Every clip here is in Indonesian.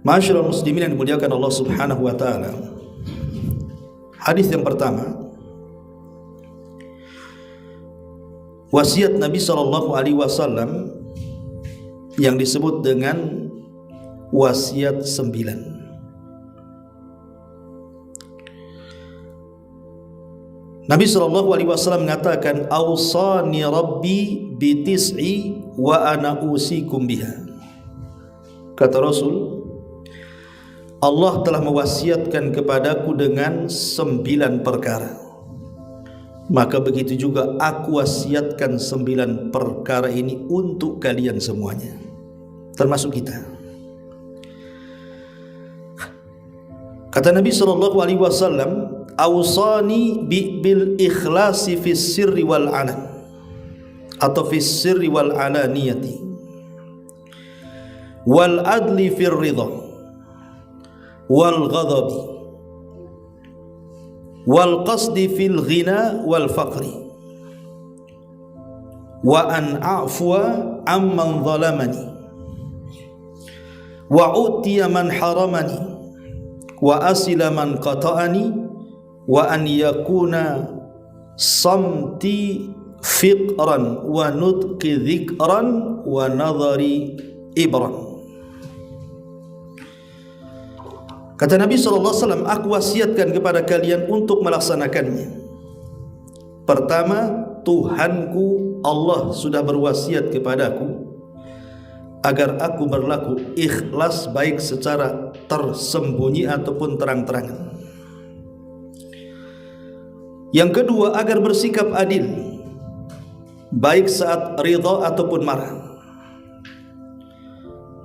Ma'asyiral muslimin yang dimuliakan Allah Subhanahu wa taala. Hadis yang pertama, wasiat Nabi sallallahu alaihi wasallam yang disebut dengan wasiat 9. Nabi sallallahu alaihi wasallam mengatakan, "Awsani Rabbi bi tis'i wa ana usikum biha." Kata Rasul, Allah telah mewasiatkan kepadaku dengan 9 perkara. Maka begitu juga aku wasiatkan 9 perkara ini untuk kalian semuanya, termasuk kita. Kata Nabi sallallahu alaihi wasallam, "Awsani bil ikhlasi fis sirri wal alan," atau fis sirri wal alaniyati, wal adli fir ridha, wal ghadabi, wal qasdi fil ghina wal faqri, wa an a'fwa amman zalamani, wa utiya man haramani, wa asila man qata'ani, wa an yakuna samti fiqran wa nutqi dhikran wa nadhari ibran. Kata Nabi SAW, aku wasiatkan kepada kalian untuk melaksanakannya. Pertama, Tuhanku Allah sudah berwasiat kepadaku agar aku berlaku ikhlas, baik secara tersembunyi ataupun terang-terangan. Yang kedua, agar bersikap adil, baik saat ridha ataupun marah.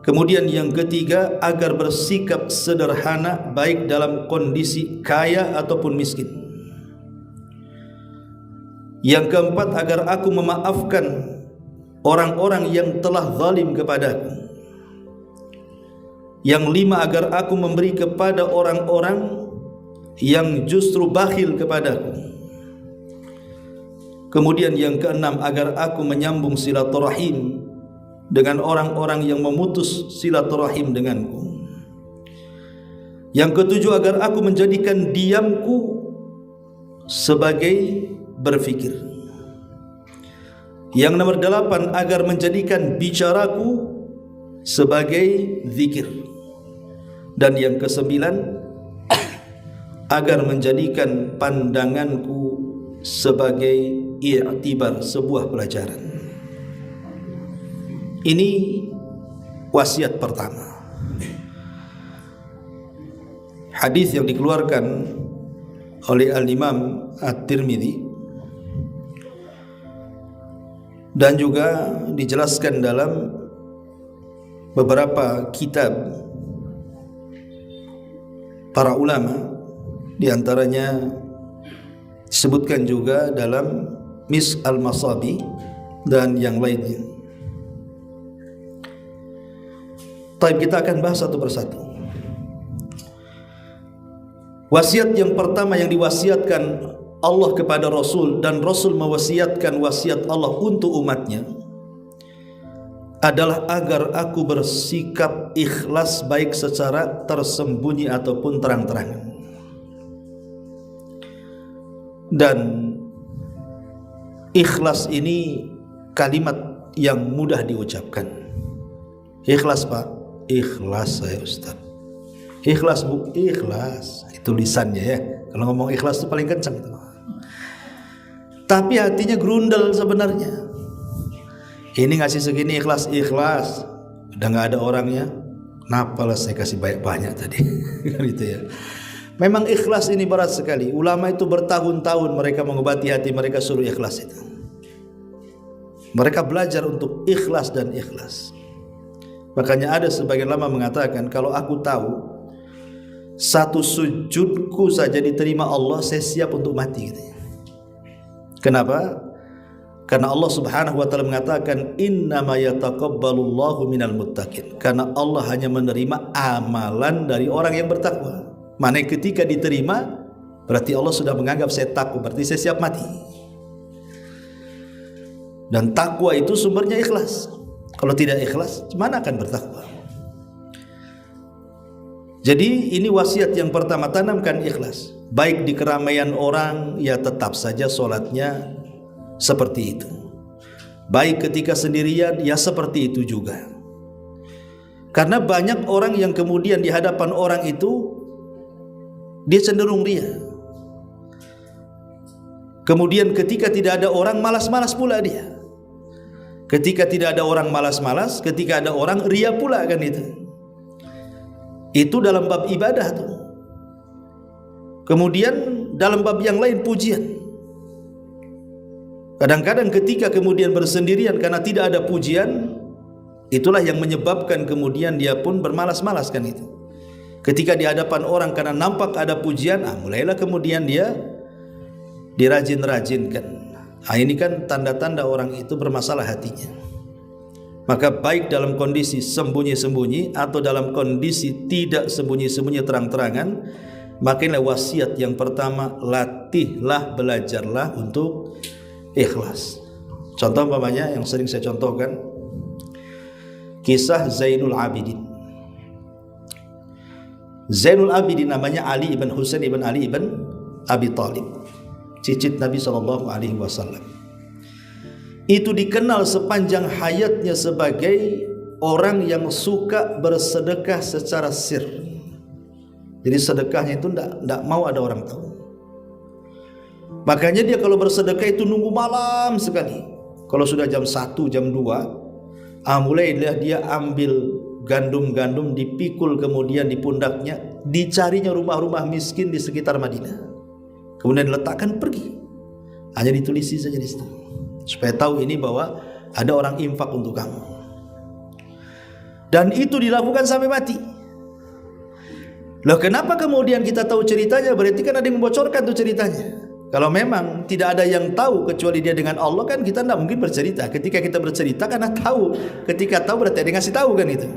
Kemudian yang ketiga, agar bersikap sederhana, baik dalam kondisi kaya ataupun miskin. Yang keempat, agar aku memaafkan orang-orang yang telah zalim kepadaku. Yang lima, agar aku memberi kepada orang-orang yang justru bakhil kepadaku. Kemudian yang keenam, agar aku menyambung silaturahim dengan orang-orang yang memutus silaturahim denganku. Yang ketujuh, agar aku menjadikan diamku sebagai berfikir. Yang nomor 8, agar menjadikan bicaraku sebagai zikir. Dan yang ke-9, agar menjadikan pandanganku sebagai i'tibar, sebuah pelajaran. Ini wasiat pertama. Hadis yang dikeluarkan oleh Al-Imam At-Tirmidzi dan juga dijelaskan dalam beberapa kitab para ulama, di antaranya disebutkan juga dalam Mis al-Masabi dan yang lainnya. Baik, kita akan bahas satu persatu. Wasiat yang pertama yang diwasiatkan Allah kepada Rasul, dan Rasul mewasiatkan wasiat Allah untuk umatnya, adalah agar aku bersikap ikhlas, baik secara tersembunyi ataupun terang-terangan. Dan ikhlas ini kalimat yang mudah diucapkan. Ikhlas, Pak. Ikhlas saya Ustaz. Ikhlas Bu, ikhlas. Itu lisannya ya. Kalau ngomong ikhlas itu paling kencang itu. Tapi hatinya grundel sebenarnya. Ini ngasih segini ikhlas, ikhlas. Udah nggak ada orangnya. Kenapa lah saya kasih banyak-banyak tadi? Gitu ya. Memang ikhlas ini berat sekali. Ulama itu bertahun-tahun mereka mengobati hati mereka suruh ikhlas itu. Mereka belajar untuk ikhlas dan ikhlas. Makanya ada sebagian ulama mengatakan, kalau aku tahu satu sujudku saja diterima Allah, saya siap untuk mati gitu. Kenapa? Karena Allah Subhanahu wa taala mengatakan, innama yataqabbalullahu minal muttaqin. Karena Allah hanya menerima amalan dari orang yang bertakwa. Mana ketika diterima, berarti Allah sudah menganggap saya takwa, berarti saya siap mati. Dan takwa itu sumbernya ikhlas. Kalau tidak ikhlas, mana akan bertakwa? Jadi ini wasiat yang pertama, tanamkan ikhlas. Baik di keramaian orang, ya tetap saja sholatnya seperti itu. Baik ketika sendirian, ya seperti itu juga. Karena banyak orang yang kemudian di hadapan orang itu dia cenderung ria. Kemudian ketika tidak ada orang, malas-malas pula dia. Ketika tidak ada orang, malas-malas. Ketika ada orang, ria pula, kan itu. Itu dalam bab ibadah tuh. Kemudian dalam bab yang lain pujian. Kadang-kadang ketika kemudian bersendirian karena tidak ada pujian, itulah yang menyebabkan kemudian dia pun bermalas-malas, kan itu. Ketika di hadapan orang karena nampak ada pujian, mulailah kemudian dia dirajin-rajinkan. Ini kan tanda-tanda orang itu bermasalah hatinya. Maka baik dalam kondisi sembunyi-sembunyi atau dalam kondisi tidak sembunyi-sembunyi, terang-terangan, makanya wasiat yang pertama, latihlah, belajarlah untuk ikhlas. Contoh umpamanya yang sering saya contohkan, kisah Zainul Abidin. Zainul Abidin namanya Ali ibn Husain ibn Ali ibn Abi Thalib, cicit Nabi SAW. Itu dikenal sepanjang hayatnya sebagai orang yang suka bersedekah secara sir. Jadi sedekahnya itu tidak mau ada orang tahu. Makanya dia kalau bersedekah itu nunggu malam sekali. Kalau sudah jam 1, jam 2, mulailah dia ambil gandum-gandum, dipikul kemudian di pundaknya, dicarinya rumah-rumah miskin di sekitar Madinah. Kemudian diletakkan, pergi. Hanya ditulisi saja di situ, supaya tahu ini bahwa ada orang infak untuk kamu. Dan itu dilakukan sampai mati. Loh, kenapa kemudian kita tahu ceritanya? Berarti kan ada yang membocorkan tuh ceritanya. Kalau memang tidak ada yang tahu kecuali dia dengan Allah, kan kita tidak mungkin bercerita. Ketika kita bercerita karena tahu, ketika tahu berarti ada yang ngasih tahu, kan itu.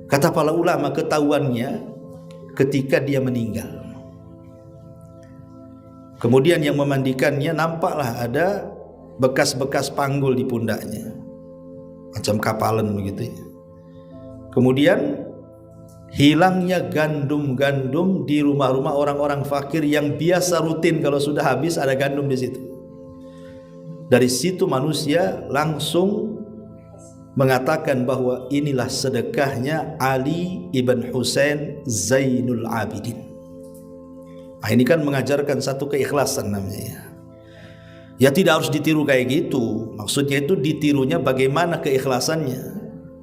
Kata para ulama, ketahuannya ketika dia meninggal. Kemudian yang memandikannya, nampaklah ada bekas-bekas panggul di pundaknya, macam kapalan begitu. Kemudian hilangnya gandum-gandum di rumah-rumah orang-orang fakir yang biasa rutin kalau sudah habis ada gandum di situ. Dari situ manusia langsung mengatakan bahwa inilah sedekahnya Ali ibn Husain Zainul Abidin. Ini kan mengajarkan satu keikhlasan namanya. Ya tidak harus ditiru kayak gitu. Maksudnya itu ditirunya bagaimana keikhlasannya,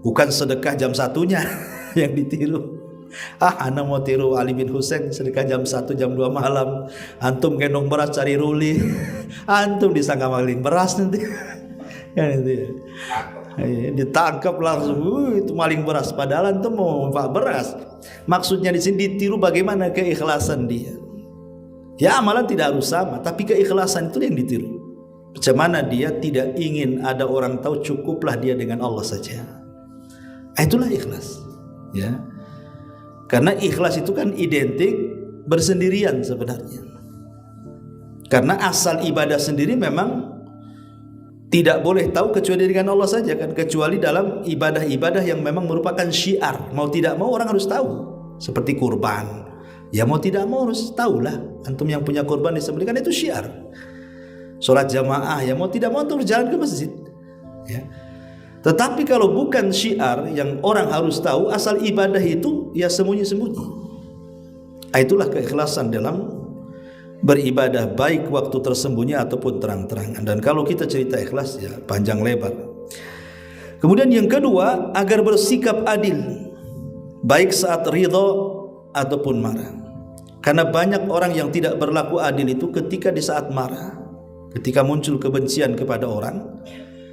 bukan sedekah jam 1-nya yang ditiru. Anak mau tiru Ali bin Husain sedekah jam 1, jam 2 malam. Antum gendong beras cari ruli. Antum disangka maling beras nanti. Ya, itu ya. Ditangkap langsung, itu maling beras. Padahal antum mau manfaat beras. Maksudnya di sini ditiru bagaimana keikhlasan dia. Ya amalan tidak harus sama, tapi keikhlasan itu yang ditiru. Bagaimana dia tidak ingin ada orang tahu, cukuplah dia dengan Allah saja. Itulah ikhlas. Ya. Karena ikhlas itu kan identik bersendirian sebenarnya. Karena asal ibadah sendiri memang tidak boleh tahu kecuali dengan Allah saja, kan, kecuali dalam ibadah-ibadah yang memang merupakan syiar. Mau tidak mau orang harus tahu. Seperti kurban. Ya mau tidak mau harus tahulah. Antum yang punya kurban disembelihkan itu syiar. Sholat jamaah, ya mau tidak mau antum berjalan ke masjid. Ya. Tetapi kalau bukan syiar yang orang harus tahu, asal ibadah itu ya sembunyi-sembunyi. Itulah keikhlasan dalam beribadah, baik waktu tersembunyi ataupun terang-terangan. Dan kalau kita cerita ikhlas ya panjang lebar. Kemudian yang kedua, agar bersikap adil, baik saat ridha ataupun marah. Karena banyak orang yang tidak berlaku adil itu ketika di saat marah, ketika muncul kebencian kepada orang,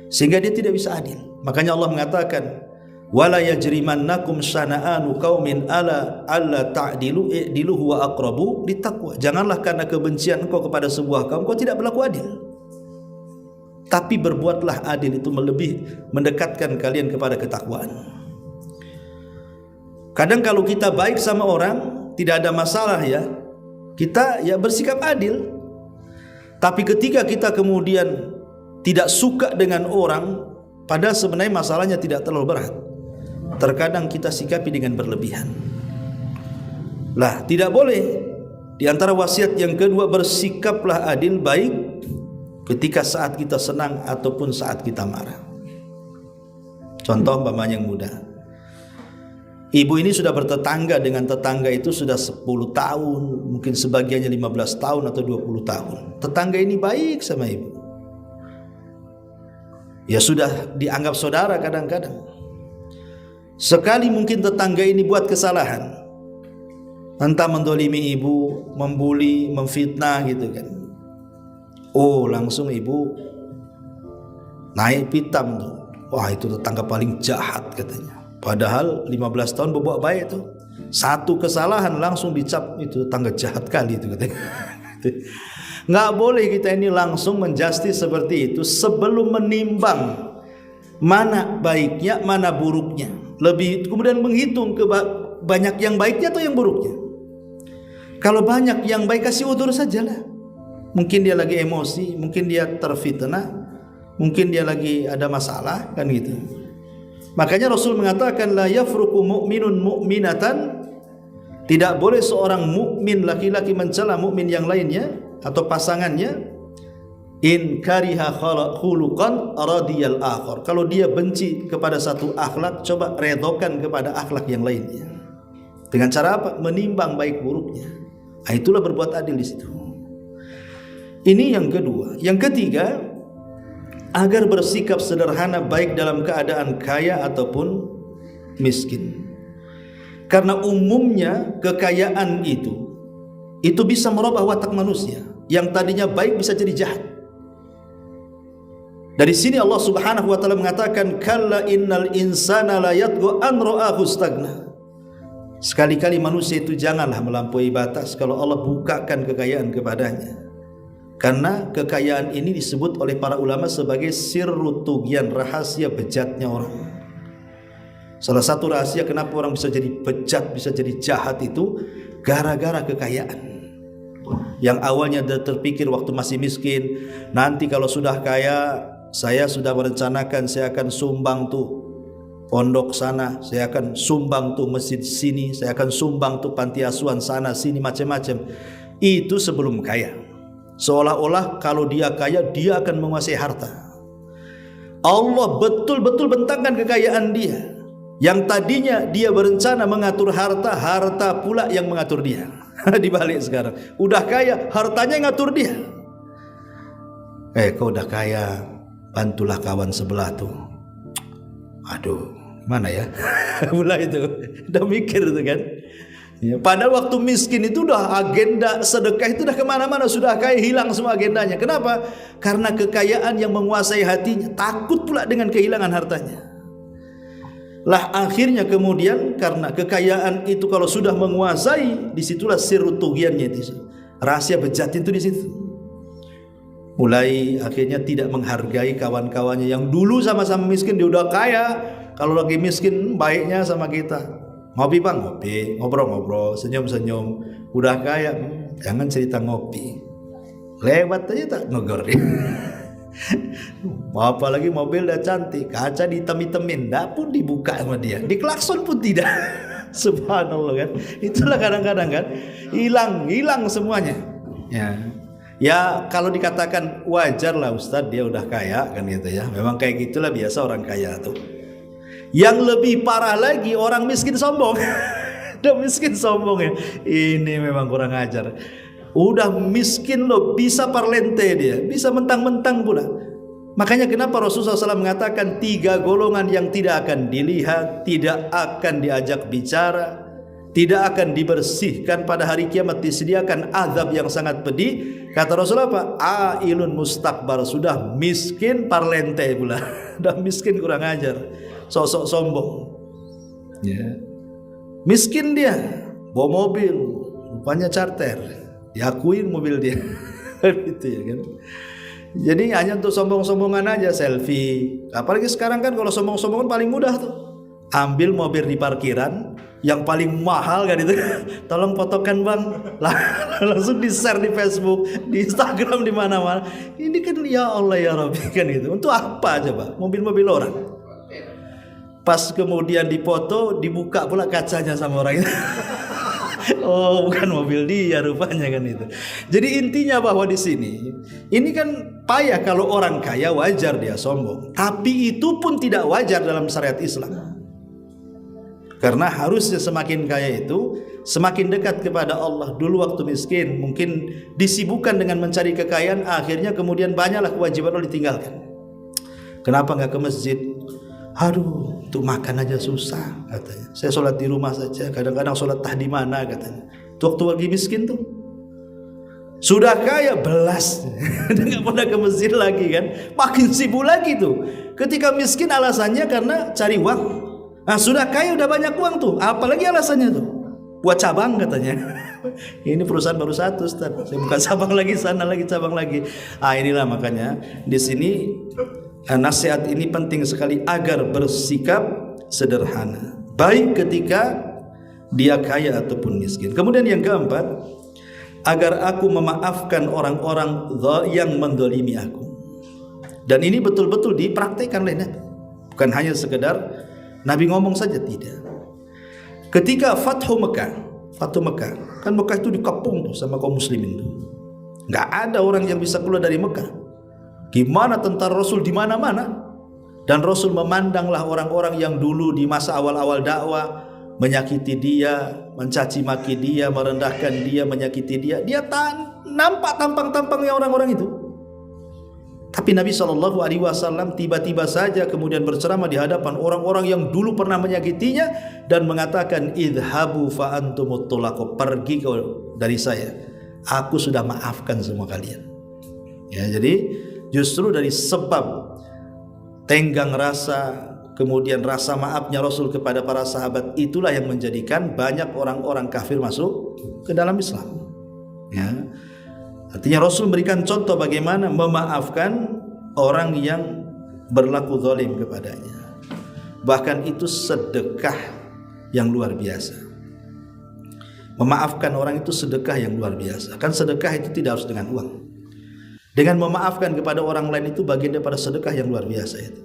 sehingga dia tidak bisa adil. Makanya Allah mengatakan, wala yajrimannakum syana'anu qaumin ala alla ta'dilu i'dilu huwa aqrabu littaqwa. Janganlah karena kebencian engkau kepada sebuah kaum kau tidak berlaku adil, tapi berbuatlah adil, itu lebih mendekatkan kalian kepada ketakwaan. Kadang kalau kita baik sama orang tidak ada masalah ya, kita ya bersikap adil. Tapi ketika kita kemudian tidak suka dengan orang, padahal sebenarnya masalahnya tidak terlalu berat, terkadang kita sikapi dengan berlebihan. Lah, tidak boleh. Di antara wasiat yang kedua, bersikaplah adil baik ketika saat kita senang ataupun saat kita marah. Contoh umpamanya yang mudah. Ibu ini sudah bertetangga dengan tetangga itu sudah 10 tahun, mungkin sebagiannya 15 tahun atau 20 tahun. Tetangga ini baik sama ibu. Ya sudah dianggap saudara kadang-kadang. Sekali mungkin tetangga ini buat kesalahan, entah mendolimi ibu, membuli, memfitnah gitu kan. Oh, langsung ibu naik pitam tuh. Wah, itu tetangga paling jahat katanya. Padahal 15 tahun berbuat baik tuh. Satu kesalahan langsung dicap itu tetangga jahat kali itu katanya. Nggak boleh kita ini langsung menjustis seperti itu sebelum menimbang mana baiknya, mana buruknya. Lebih kemudian menghitung banyak yang baiknya atau yang buruknya. Kalau banyak yang baik, kasih udur sajalah. Mungkin dia lagi emosi, mungkin dia terfitnah, mungkin dia lagi ada masalah, kan gitu. Makanya Rasul mengatakan la yafruqu mu'minun mu'minatan, tidak boleh seorang mukmin laki-laki mencela mukmin yang lainnya atau pasangannya, in kariha khuluqan radiyal akhar. Kalau dia benci kepada satu akhlak, coba redokan kepada akhlak yang lainnya. Dengan cara apa? Menimbang baik buruknya. Nah, itulah berbuat adil di situ. Ini yang kedua. Yang ketiga, agar bersikap sederhana baik dalam keadaan kaya ataupun miskin. Karena umumnya kekayaan itu bisa merubah watak manusia. Yang tadinya baik bisa jadi jahat. Dari sini Allah Subhanahu wa taala mengatakan kalla innal insana la yatgha an ra'ahu istaghna. Sekali-kali manusia itu janganlah melampaui batas kalau Allah bukakan kekayaan kepadanya. Karena kekayaan ini disebut oleh para ulama sebagai sirru tughyan, rahasia bejatnya orang. Salah satu rahasia kenapa orang bisa jadi bejat, bisa jadi jahat itu gara-gara kekayaan. Yang awalnya terpikir waktu masih miskin, nanti kalau sudah kaya, saya sudah merencanakan saya akan sumbang tuh pondok sana, saya akan sumbang tuh masjid sini, saya akan sumbang tuh panti asuhan sana sini, macam-macam. Itu sebelum kaya. Seolah-olah kalau dia kaya, dia akan menguasai harta. Allah betul-betul bentangkan kekayaan dia. Yang tadinya dia berencana mengatur harta, harta pula yang mengatur dia. Dibalik sekarang, udah kaya, hartanya ngatur dia. Kau udah kaya, bantulah kawan sebelah tuh. Aduh, mana ya? Mulai itu, udah mikir itu kan. Ya, padahal waktu miskin itu udah agenda sedekah itu udah kemana-mana, sudah kaya hilang semua agendanya. Kenapa? Karena kekayaan yang menguasai hatinya, takut pula dengan kehilangan hartanya. Lah akhirnya kemudian karena kekayaan itu kalau sudah menguasai, disitulah sirru tughyannya itu, rahasia bejat itu di situ. Mulai akhirnya tidak menghargai kawan-kawannya yang dulu sama-sama miskin, dia udah kaya. Kalau lagi miskin baiknya sama kita, ngopi bang, ngopi, ngobrol-ngobrol, senyum-senyum. Udah kaya, jangan cerita ngopi, lewat aja tak negor. Apalagi mobil udah cantik, kaca dihitam-hitamin, nggak pun dibuka sama dia, diklakson pun tidak. Subhanallah kan. Itulah kadang-kadang kan hilang semuanya. Ya kalau dikatakan wajar lah Ustadz, dia udah kaya kan gitu ya. Memang kayak gitulah biasa orang kaya tuh. Yang lebih parah lagi orang miskin sombong. Udah miskin sombong ya. Ini memang kurang ajar. Udah miskin loh, bisa parlente dia, bisa mentang-mentang pula. Makanya kenapa Rasulullah SAW mengatakan 3 golongan yang tidak akan dilihat, tidak akan diajak bicara, tidak akan dibersihkan pada hari kiamat, disediakan azab yang sangat pedih. Kata Rasulullah apa? Ailun mustakbar, sudah miskin parlente pula. Udah miskin kurang ajar, sosok sombong ya. Miskin dia, bawa mobil rupanya charter, diakuin mobil dia. Gitu ya kan. Jadi hanya untuk sombong-sombongan aja, selfie. Apalagi sekarang kan kalau sombong-sombongan paling mudah tuh, ambil mobil di parkiran yang paling mahal kan itu, tolong fotokan bang, langsung di share di Facebook, di Instagram, di mana-mana. Ini kan ya Allah ya Rabbi kan gitu. Untuk apa coba mobil-mobil orang? Pas kemudian dipoto, dibuka pula kacanya sama orang itu. Oh, bukan mobil dia rupanya kan itu. Jadi intinya bahwa di sini ini kan payah kalau orang kaya wajar dia sombong. Tapi itu pun tidak wajar dalam syariat Islam. Karena harusnya semakin kaya itu semakin dekat kepada Allah. Dulu waktu miskin mungkin disibukkan dengan mencari kekayaan, akhirnya kemudian banyaklah kewajiban Allah ditinggalkan. Kenapa nggak ke masjid? Aduh, untuk makan aja susah katanya. Saya sholat di rumah saja, kadang-kadang sholat tah di mana katanya. Waktu lagi miskin tuh. Sudah kaya belas, nggak pernah ke masjid lagi kan. Makin sibuk lagi tuh. Ketika miskin alasannya karena cari uang. Nah sudah kaya udah banyak uang tuh. Apalagi alasannya tuh? Buat cabang katanya. Ini perusahaan baru satu, Ustaz. Saya bukan cabang lagi, sana lagi cabang lagi. Inilah makanya di sini nasihat ini penting sekali agar bersikap sederhana, baik ketika dia kaya ataupun miskin. Kemudian yang keempat, agar aku memaafkan orang-orang yang mendolimi aku. Dan ini betul-betul dipraktikkan oleh Nabi, bukan hanya sekedar Nabi ngomong saja, tidak. Ketika Fathu Mekah kan Mekah itu dikepung tuh sama kaum muslimin tuh. Nggak ada orang yang bisa keluar dari Mekah. Gimana tentara Rasul di mana-mana, dan Rasul memandanglah orang-orang yang dulu di masa awal-awal dakwah menyakiti dia, mencaci maki dia, merendahkan dia, menyakiti dia. Dia nampak tampang-tampangnya orang-orang itu. Tapi Nabi SAW tiba-tiba saja kemudian berceramah di hadapan orang-orang yang dulu pernah menyakitinya dan mengatakan, idhabu fa antumut tulaqo, pergi dari saya, aku sudah maafkan semua kalian. Ya, jadi justru dari sebab tenggang rasa, kemudian rasa maafnya Rasul kepada para sahabat, itulah yang menjadikan banyak orang-orang kafir masuk ke dalam Islam. Ya. Artinya Rasul memberikan contoh bagaimana memaafkan orang yang berlaku zalim kepadanya. Bahkan itu sedekah yang luar biasa. Memaafkan orang itu sedekah yang luar biasa. Kan sedekah itu tidak harus dengan uang. Dengan memaafkan kepada orang lain itu bagian daripada sedekah yang luar biasa itu.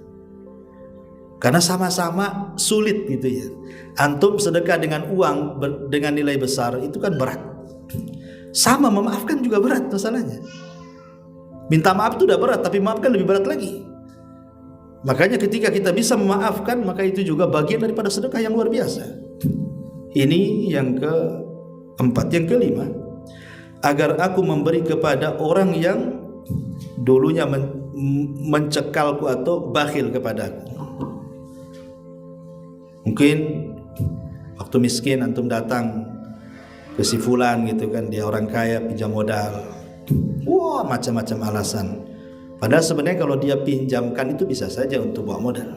Karena sama-sama sulit gitu ya. Antum sedekah dengan uang dengan nilai besar itu kan berat. Sama memaafkan juga berat masalahnya. Minta maaf itu udah berat, tapi maafkan lebih berat lagi. Makanya ketika kita bisa memaafkan, maka itu juga bagian daripada sedekah yang luar biasa. Ini yang keempat. Yang kelima, agar aku memberi kepada orang yang dulunya mencekalku atau bakhil kepadaku. Mungkin waktu miskin antum datang ke si fulan gitu kan, dia orang kaya pinjam modal. Wah, macam-macam alasan. Padahal sebenarnya kalau dia pinjamkan itu bisa saja untuk bawa modal.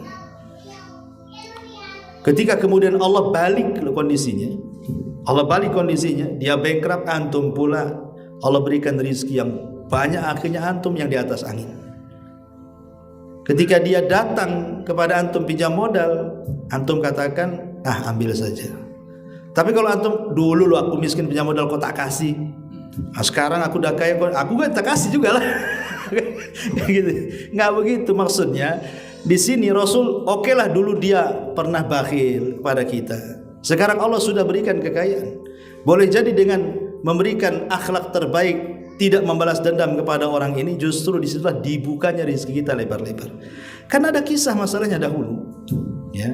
Ketika kemudian Allah balik kondisinya, dia bankrupt, antum pula Allah berikan rezeki yang banyak, akhirnya antum yang di atas angin. Ketika dia datang kepada antum pinjam modal, antum katakan, ambil saja. Tapi kalau antum, dulu aku miskin pinjam modal kok tak kasih, sekarang aku udah kaya, aku gak tak kasih juga lah. Gitu. Nggak begitu maksudnya. Di sini Rasul oke lah dulu dia pernah bakhil kepada kita, sekarang Allah sudah berikan kekayaan. Boleh jadi dengan memberikan akhlak terbaik, tidak membalas dendam kepada orang ini, justru disitulah dibukanya rezeki kita lebar-lebar. Karena ada kisah masalahnya dahulu ya.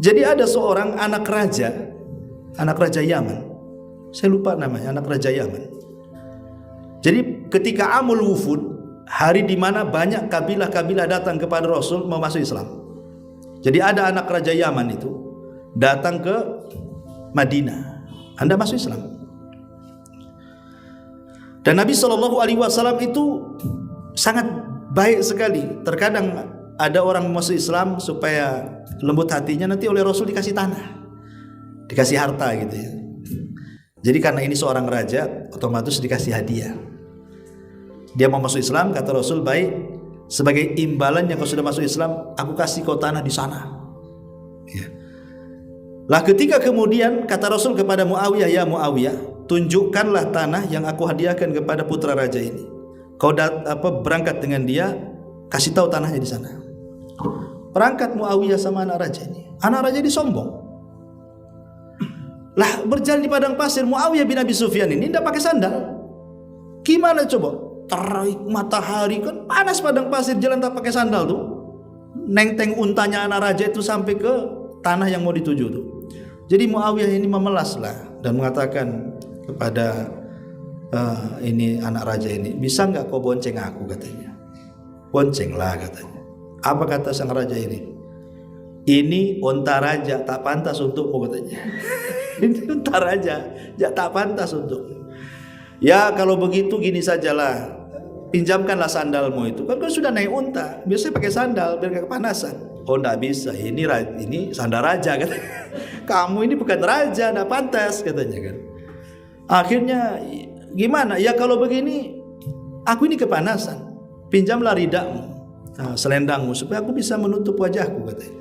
Jadi ada seorang anak raja Yaman, saya lupa namanya, anak raja Yaman. Jadi ketika Amul Wufud, hari di mana banyak kabilah-kabilah datang kepada Rasul mau masuk Islam. Jadi ada anak raja Yaman itu datang ke Madinah, Anda masuk Islam. Dan Nabi SAW itu sangat baik sekali. Terkadang ada orang masuk Islam supaya lembut hatinya, nanti oleh Rasul dikasih tanah, dikasih harta gitu ya. Jadi karena ini seorang raja, otomatis dikasih hadiah. Dia mau masuk Islam, kata Rasul, baik, sebagai imbalan yang kau sudah masuk Islam, aku kasih kau tanah di sana ya. Lah ketika kemudian kata Rasul kepada Muawiyah, ya Muawiyah, tunjukkanlah tanah yang aku hadiahkan kepada putra raja ini. Kau berangkat dengan dia, kasih tahu tanahnya di sana. Berangkat Muawiyah sama anak raja ini. Anak raja ini sombong. Lah berjalan di padang pasir, Muawiyah bin Abi Sufyan ini tidak pakai sandal. Gimana coba? Terik matahari kan panas padang pasir, jalan tak pakai sandal tuh. Nenteng untanya anak raja itu sampai ke tanah yang mau dituju tuh. Jadi Muawiyah ini memelas lah dan mengatakan kepada ini anak raja ini, bisa nggak kau bonceng aku, katanya. Boncenglah, katanya. Apa kata sang raja ini? Ini unta raja, tak pantas untukmu, katanya. Ini unta raja, tak pantas untukmu. Ya kalau begitu gini sajalah, pinjamkanlah sandalmu itu. Kan sudah naik unta, biasanya pakai sandal biar gak kepanasan. Oh enggak bisa, ini sandal raja, katanya. Kamu ini bukan raja, enggak pantas, katanya kan. Akhirnya gimana? Ya kalau begini aku ini kepanasan, pinjamlah ridakmu, selendangmu, supaya aku bisa menutup wajahku, katanya.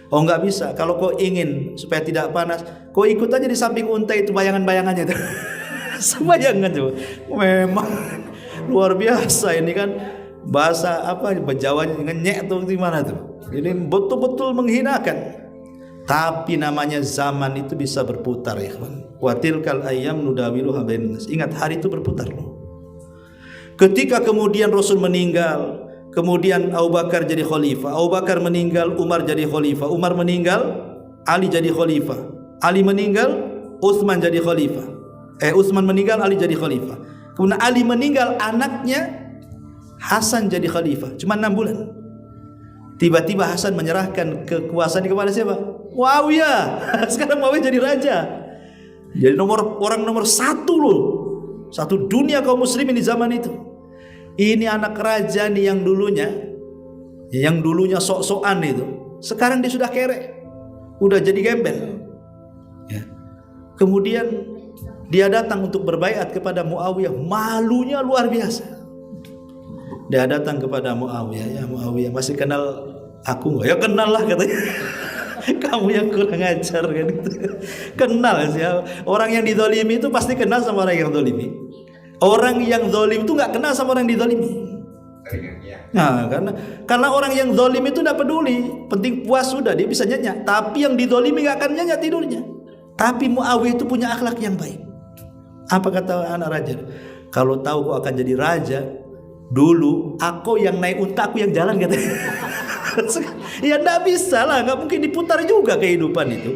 Oh enggak bisa, kalau kau ingin supaya tidak panas, kau ikut aja di samping unta itu, bayangan-bayangannya itu. Sebayangan coba. Memang luar biasa ini kan, bahasa apa Jawanya ngenyek tuh gimana tuh. Ini betul-betul menghinakan. Tapi namanya zaman itu bisa berputar, ya kawan. Wa tilkal ayyam nudawiluha bainan nas. Ingat, hari itu berputar loh. Ketika kemudian Rasul meninggal, kemudian Abu Bakar jadi khalifah, Abu Bakar meninggal, Umar jadi khalifah, Umar meninggal, Ali jadi khalifah, Ali meninggal, Utsman jadi khalifah. Utsman meninggal, Ali jadi khalifah. Kemudian Ali meninggal, anaknya Hasan jadi khalifah. Cuma 6 bulan. Tiba-tiba Hasan menyerahkan kekuasaan kepada siapa? Muawiyah. Sekarang Muawiyah jadi raja. Jadi orang nomor 1 loh. Satu dunia kaum muslimin di zaman itu. Ini anak raja nih yang dulunya sok-sokan itu. Sekarang dia sudah kerek. Udah jadi gembel. Ya. Kemudian dia datang untuk berbaiat kepada Muawiyah. Malunya luar biasa. Dia datang kepada Muawiyah, ya Muawiyah, masih kenal aku nggak? Ya kenal lah, katanya. Kamu yang kurang ajar kan itu. Kenal sih. Orang yang dizalimi itu pasti kenal sama orang yang zalimi. Orang yang zalim itu nggak kenal sama orang yang dizalimi. Nah, karena orang yang zalim itu tidak peduli, penting puas sudah, dia bisa nyenyak. Tapi yang dizalimi nggak akan nyenyak tidurnya. Tapi Muawiyah itu punya akhlak yang baik. Apa kata anak raja? Kalau tahu kau akan jadi raja, dulu aku yang naik unta, aku yang jalan, katanya. Ya enggak bisa lah, enggak mungkin diputar juga kehidupan itu.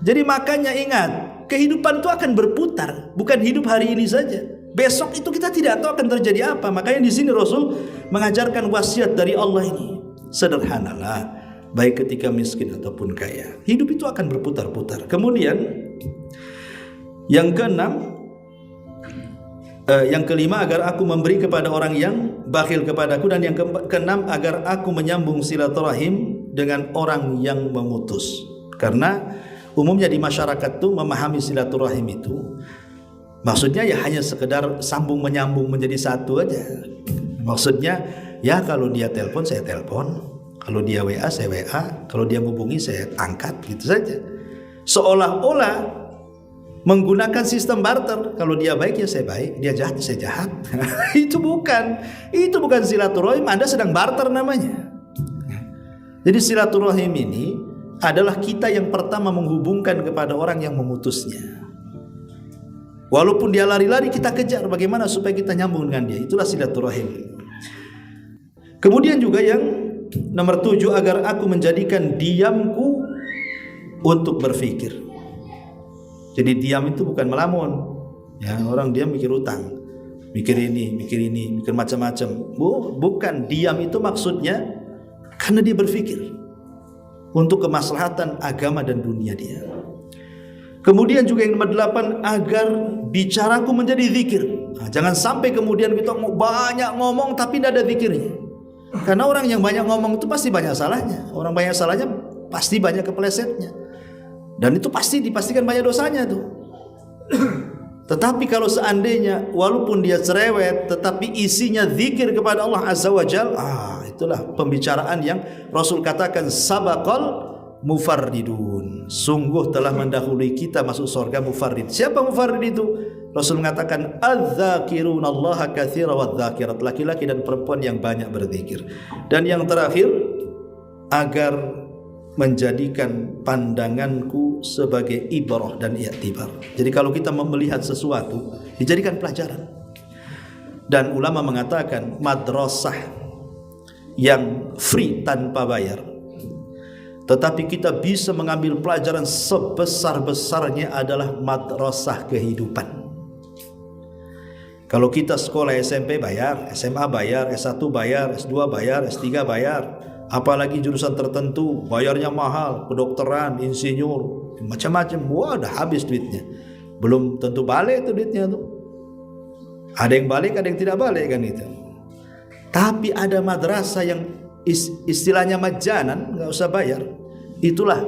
Jadi makanya ingat, kehidupan itu akan berputar, bukan hidup hari ini saja. Besok itu kita tidak tahu akan terjadi apa. Makanya di sini Rasul mengajarkan wasiat dari Allah ini. Sederhanalah, baik ketika miskin ataupun kaya. Hidup itu akan berputar-putar. Kemudian yang keenam, yang kelima, agar aku memberi kepada orang yang bakhil kepadaku, dan yang keenam, agar aku menyambung silaturahim dengan orang yang memutus. Karena umumnya di masyarakat tuh memahami silaturahim itu maksudnya ya hanya sekedar sambung menyambung menjadi satu aja. Maksudnya ya kalau dia telepon saya telepon, kalau dia WA saya WA, kalau dia hubungi saya angkat, gitu saja. Seolah-olah menggunakan sistem barter. Kalau dia baik ya saya baik, dia jahat saya jahat. Itu bukan silaturahim. Anda sedang barter namanya. Jadi silaturahim ini adalah kita yang pertama menghubungkan kepada orang yang memutusnya. Walaupun dia lari-lari, kita kejar bagaimana supaya kita nyambung dengan dia. Itulah silaturahim. Kemudian juga yang nomor 7, agar aku menjadikan diamku untuk berfikir. Jadi diam itu bukan melamun. Ya, orang diam mikir utang, mikir ini, mikir macam-macam. Bukan, diam itu maksudnya karena dia berpikir untuk kemaslahatan agama dan dunia dia. Kemudian juga yang nomor 8, agar bicaraku menjadi zikir. Nah, jangan sampai kemudian kita banyak ngomong tapi tidak ada zikirnya. Karena orang yang banyak ngomong itu pasti banyak salahnya. Orang banyak salahnya pasti banyak keplesetnya. Dan itu pasti dipastikan banyak dosanya tuh. Tetapi kalau seandainya walaupun dia cerewet tetapi isinya zikir kepada Allah Azza wa Jal, itulah pembicaraan yang Rasul katakan sabaqal mufarridun. Sungguh telah mendahului kita masuk surga mufarrid. Siapa mufarrid itu? Rasul mengatakan adz-dzakirunallaha katsira wadz-dzakirat, laki-laki dan perempuan yang banyak berzikir. Dan yang terakhir, agar menjadikan pandanganku sebagai ibrah dan i'tibar. Jadi kalau kita melihat sesuatu, dijadikan pelajaran. Dan ulama mengatakan madrasah yang free tanpa bayar, tetapi kita bisa mengambil pelajaran sebesar-besarnya adalah madrasah kehidupan. Kalau kita sekolah SMP bayar, SMA bayar, S1 bayar, S2 bayar, S3 bayar, apalagi jurusan tertentu bayarnya mahal, kedokteran, insinyur, macam-macam, wah dah habis duitnya. Belum tentu balik itu duitnya tuh. Ada yang balik, ada yang tidak balik kan itu. Tapi ada madrasah yang istilahnya majanan, nggak usah bayar. Itulah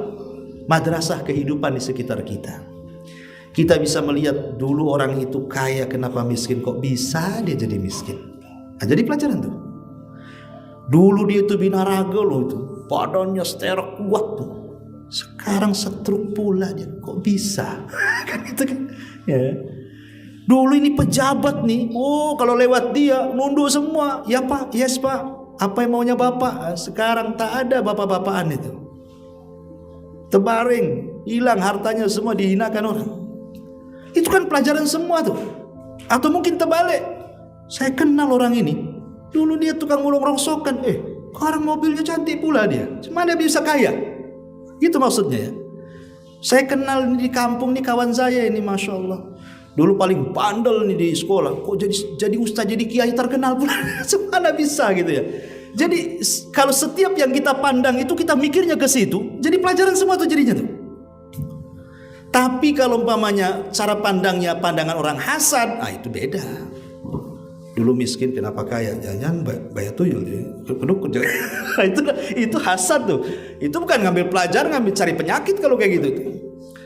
madrasah kehidupan di sekitar kita. Kita bisa melihat dulu orang itu kaya, kenapa miskin, kok bisa dia jadi miskin. Nah, jadi pelajaran tuh. Dulu dia itu binaraga loh itu, badannya sterek kuat tuh. Sekarang setruk pula dia, kok bisa? Kan gitu kan? Ya. Dulu ini pejabat nih, oh kalau lewat dia nunduk semua. Ya Pak, yes Pak, apa yang maunya Bapak? Sekarang tak ada bapak-bapakan itu. Terbaring, hilang hartanya semua, dihinakan orang. Itu kan pelajaran semua tuh. Atau mungkin terbalik, saya kenal orang ini, dulu dia tukang mulung rongsokan, sekarang mobilnya cantik pula dia. Mana dia bisa kaya? Gitu maksudnya ya. Saya kenal ini di kampung nih, kawan saya ini, masya Allah, dulu paling bandel nih di sekolah, kok jadi ustaz, jadi kiai terkenal pula. Mana bisa gitu ya. Jadi kalau setiap yang kita pandang itu kita mikirnya ke situ, jadi pelajaran semua tuh jadinya tuh. Tapi kalau umpamanya cara pandangnya pandangan orang hasad, itu beda. Dulu miskin kenapa kaya? Jangan bayar tuyul dia. Kedukun itu hasad tuh. Itu bukan ngambil pelajaran, ngambil cari penyakit kalau kayak gitu tuh.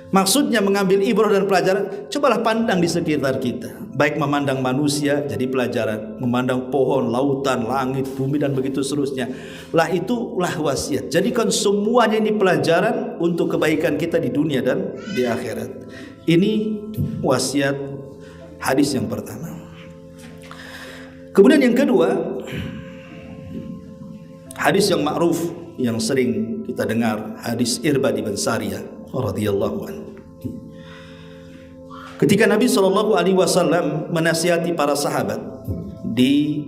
Maksudnya mengambil ibrah dan pelajaran. Cobalah pandang di sekitar kita. Baik memandang manusia jadi pelajaran, memandang pohon, lautan, langit, bumi dan begitu seterusnya. Lah itulah wasiat. Jadikan semuanya ini pelajaran untuk kebaikan kita di dunia dan di akhirat. Ini wasiat hadis yang pertama. Kemudian yang kedua, hadis yang ma'ruf yang sering kita dengar, hadis Irbad bin Sariyah radhiyallahu anhu. Ketika Nabi SAW menasihati para sahabat di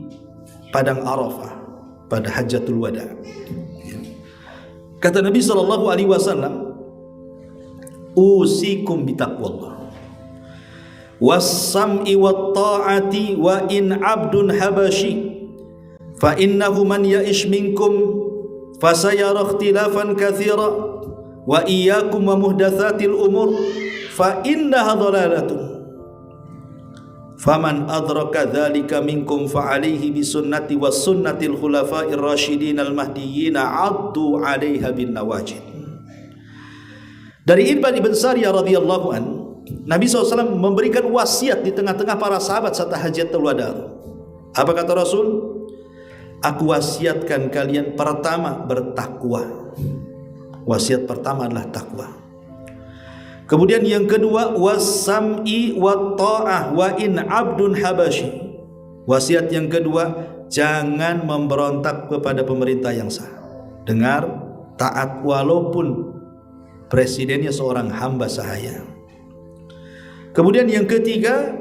padang Arafah pada Hajjatul Wada, kata Nabi SAW, usikum bitaqwallah was-sam'i wat-ta'ati wa in 'abdun habashi fa innahu man ya'ish minkum fasayara ikhtilafan katsira wa iyyakum wa muhdatsatil umur fa innaha dhalalatun faman adraka dzalika minkum fa alaihi bi sunnati was sunnatil khulafa'ir rasyidin al mahdiyyin 'addu 'alaiha bin nawajid. Dari Irbad bin Sariyah radhiyallahu an, Nabi SAW memberikan wasiat di tengah-tengah para sahabat saat Hajjatul Wada. Apa kata Rasul? Aku wasiatkan kalian pertama bertakwa. Wasiat pertama adalah takwa. Kemudian yang kedua, was-sam'i wat-ta'ah wa in 'abdun habashi. Wasiat yang kedua, jangan memberontak kepada pemerintah yang sah. Dengar, taat walaupun presidennya seorang hamba sahaya. Kemudian yang ketiga,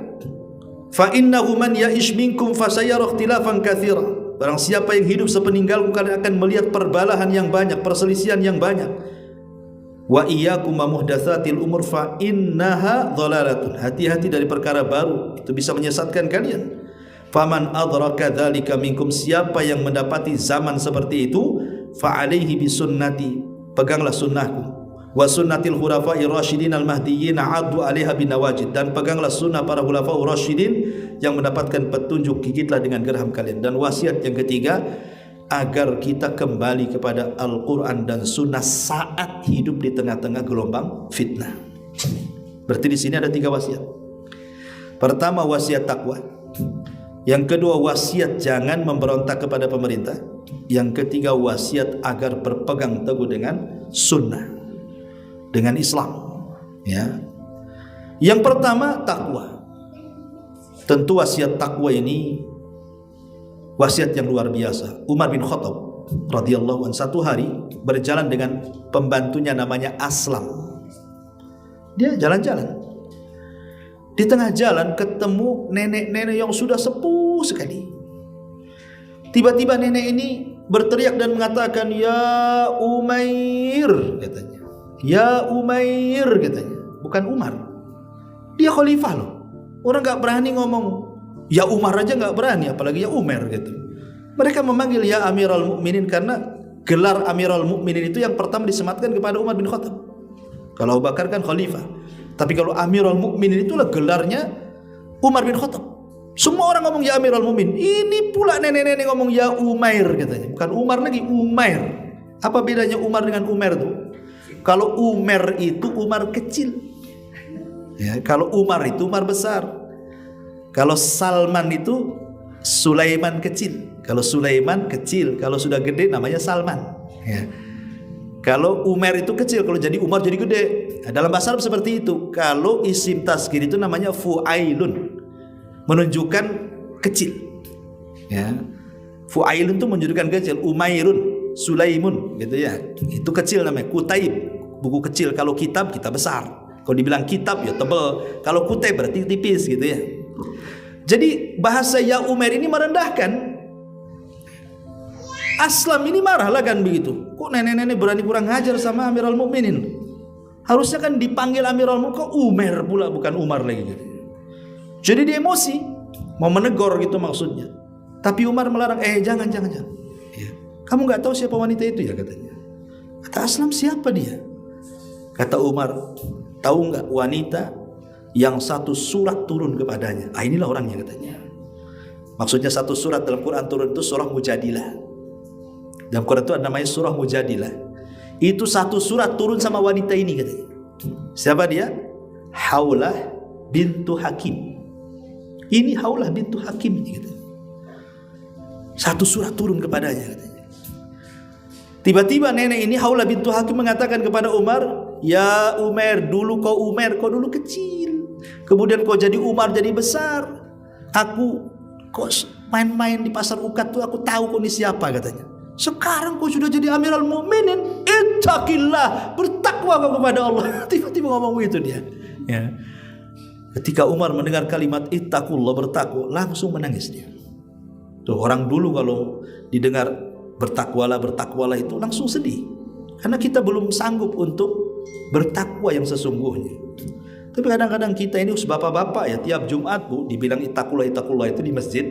fa innahu man ya'ish minkum fasayara ikhtilafan katsira. Barang siapa yang hidup sepeninggalku kalian akan melihat perbalahan yang banyak, perselisihan yang banyak. Wa iyyakum wa muhdatsatil umur fa innaha dhalalatun. Hati-hati dari perkara baru, itu bisa menyesatkan kalian. Faman adraka dzalika minkum, siapa yang mendapati zaman seperti itu, fa alaihi bisunnati, peganglah sunnahku, wa sunnatil khulafa'ir rasyidin al mahdiyyin 'addu 'alaiha bin nawajid, dan peganglah sunnah para khulafa'ur rasyidin yang mendapatkan petunjuk, gigitlah dengan geraham kalian. Dan wasiat yang ketiga, agar kita kembali kepada Al-Quran dan Sunnah saat hidup di tengah-tengah gelombang fitnah. Berarti di sini ada 3 wasiat. Pertama, wasiat takwa. Yang kedua, wasiat jangan memberontak kepada pemerintah. Yang ketiga, wasiat agar berpegang teguh dengan Sunnah, dengan Islam. Ya. Yang pertama, takwa. Tentu wasiat takwa ini wasiat yang luar biasa. Umar bin Khattab radhiyallahu anhu satu hari berjalan dengan pembantunya namanya Aslam. Dia jalan-jalan. Di tengah jalan ketemu nenek-nenek yang sudah sepuh sekali. Tiba-tiba nenek ini berteriak dan mengatakan, "Ya Umair," katanya. "Ya Umair," katanya. Bukan Umar. Dia khalifah loh. Orang gak berani ngomong ya Umar aja gak berani, apalagi ya Umar gitu. Mereka memanggil ya Amirul Mukminin karena gelar Amirul Mukminin itu yang pertama disematkan kepada Umar bin Khattab. Kalau Abu Bakar kan khalifah, tapi kalau Amirul Mukminin itulah gelarnya Umar bin Khattab. Semua orang ngomong ya Amirul Mukminin. Ini pula nenek-nenek ngomong ya Umair katanya. Bukan Umar lagi, Umair. Apa bedanya Umar dengan Umar itu? Kalau Umar itu Umar kecil. Ya, kalau Umar itu Umar besar. Kalau Salman itu Sulaiman kecil. Kalau Sulaiman kecil, kalau sudah gede namanya Salman. Ya. Kalau Umar itu kecil, kalau jadi Umar jadi gede. Nah, dalam bahasa Arab seperti itu. Kalau isim tasghir itu namanya fu'ailun, menunjukkan kecil. Ya. Fu'ailun itu menunjukkan kecil. Umairun, Sulaimun, gitu ya. Itu kecil namanya. Kutaib, buku kecil. Kalau kitab, kitab besar. Kalau dibilang kitab ya tebal. Kalau kutaib berarti tipis, gitu ya. Jadi bahasa ya Umar ini merendahkan. Aslam ini marah lah kan begitu. Kok nenek-nenek berani kurang ajar sama Amirul Mukminin? Harusnya kan dipanggil Amirul Mukminin, kok Umar pula bukan Umar lagi gitu. Jadi dia emosi, mau menegur gitu maksudnya. Tapi Umar melarang, jangan. Ya. Kamu nggak tahu siapa wanita itu ya katanya. Kata Aslam, siapa dia? Kata Umar, tahu nggak wanita yang satu surat turun kepadanya? Inilah orangnya katanya. Maksudnya satu surat dalam Quran turun itu surah Mujadilah. Dalam Quran itu ada namanya surah Mujadilah. Itu satu surat turun sama wanita ini katanya. Siapa dia? Haulah bintu Hakim. Ini Haulah bintu Hakim ini katanya. Satu surat turun kepadanya katanya. Tiba-tiba nenek ini Haulah bintu Hakim mengatakan kepada Umar, "Ya Umar, dulu kau dulu kecil. Kemudian kau jadi Umar jadi besar. Aku kok main-main di pasar Ukat tuh aku tahu kau ini siapa," katanya. Sekarang kau sudah jadi Amirul Mukminin, ittaqillah, bertakwa kau kepada Allah. Tiba-tiba ngomong begitu dia. Ya. Ketika Umar mendengar kalimat ittaqullah, bertakwa, langsung menangis dia. Tuh, orang dulu kalau didengar bertakwalah itu langsung sedih. Karena kita belum sanggup untuk bertakwa yang sesungguhnya. Tapi kadang-kadang kita ini bapak-bapak ya, tiap Jumat Bu dibilang ittaqullah itu di masjid.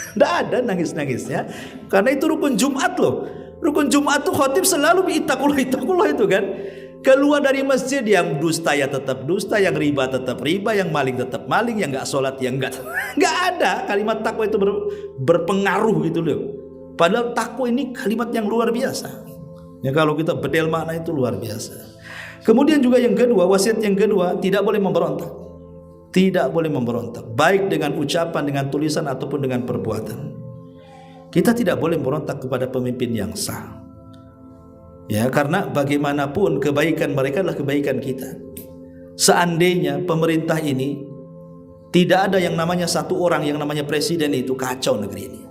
Tidak ada nangis-nangisnya. Karena itu rukun Jumat loh. Rukun Jumat tuh khotib selalu ittaqullah itu kan. Keluar dari masjid, yang dusta ya tetap dusta, yang riba tetap riba, yang maling tetap maling, yang nggak sholat yang nggak ada. Kalimat takwa itu berpengaruh gitu loh. Padahal takwa ini kalimat yang luar biasa. Ya kalau kita bedel makna itu luar biasa. Kemudian juga yang kedua, wasiat yang kedua, tidak boleh memberontak. Tidak boleh memberontak, baik dengan ucapan, dengan tulisan ataupun dengan perbuatan. Kita tidak boleh memberontak kepada pemimpin yang sah. Ya, karena bagaimanapun kebaikan mereka adalah kebaikan kita. Seandainya pemerintah ini tidak ada yang namanya satu orang yang namanya presiden, itu kacau negeri ini.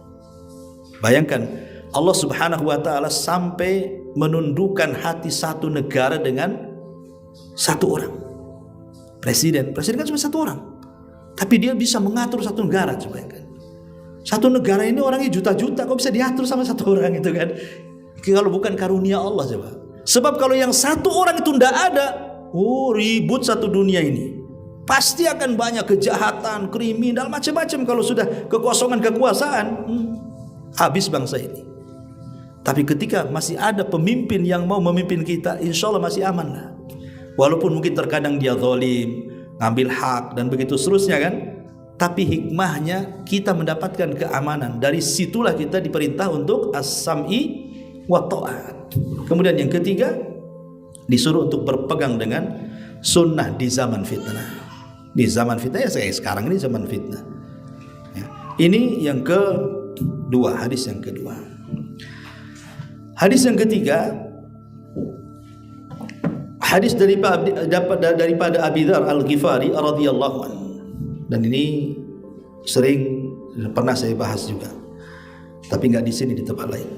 Bayangkan Allah Subhanahu wa taala sampai menundukkan hati satu negara dengan satu orang. Presiden kan cuma satu orang, tapi dia bisa mengatur satu negara. Coba kan, satu negara ini orangnya juta-juta, kok bisa diatur sama satu orang itu kan? Kalau bukan karunia Allah coba. Sebab kalau yang satu orang itu tidak ada, ribut satu dunia ini. Pasti akan banyak kejahatan, kriminal, macam-macam. Kalau sudah kekosongan kekuasaan, habis bangsa ini. Tapi ketika masih ada pemimpin yang mau memimpin kita, insya Allah masih aman lah. Walaupun mungkin terkadang dia zalim, ngambil hak dan begitu seterusnya kan, tapi hikmahnya kita mendapatkan keamanan. Dari situlah kita diperintah untuk as-sam'i wa ta'at. Kemudian yang ketiga, disuruh untuk berpegang dengan sunnah di zaman fitnah. Di zaman fitnah ya, saya sekarang ini zaman fitnah. Ya. Ini yang kedua, hadis yang kedua. Hadis yang ketiga, hadis daripada Abi Dzar Al-Ghifari radhiyallahu anhu. Dan ini sering pernah saya bahas juga, tapi nggak di sini, di tempat lain.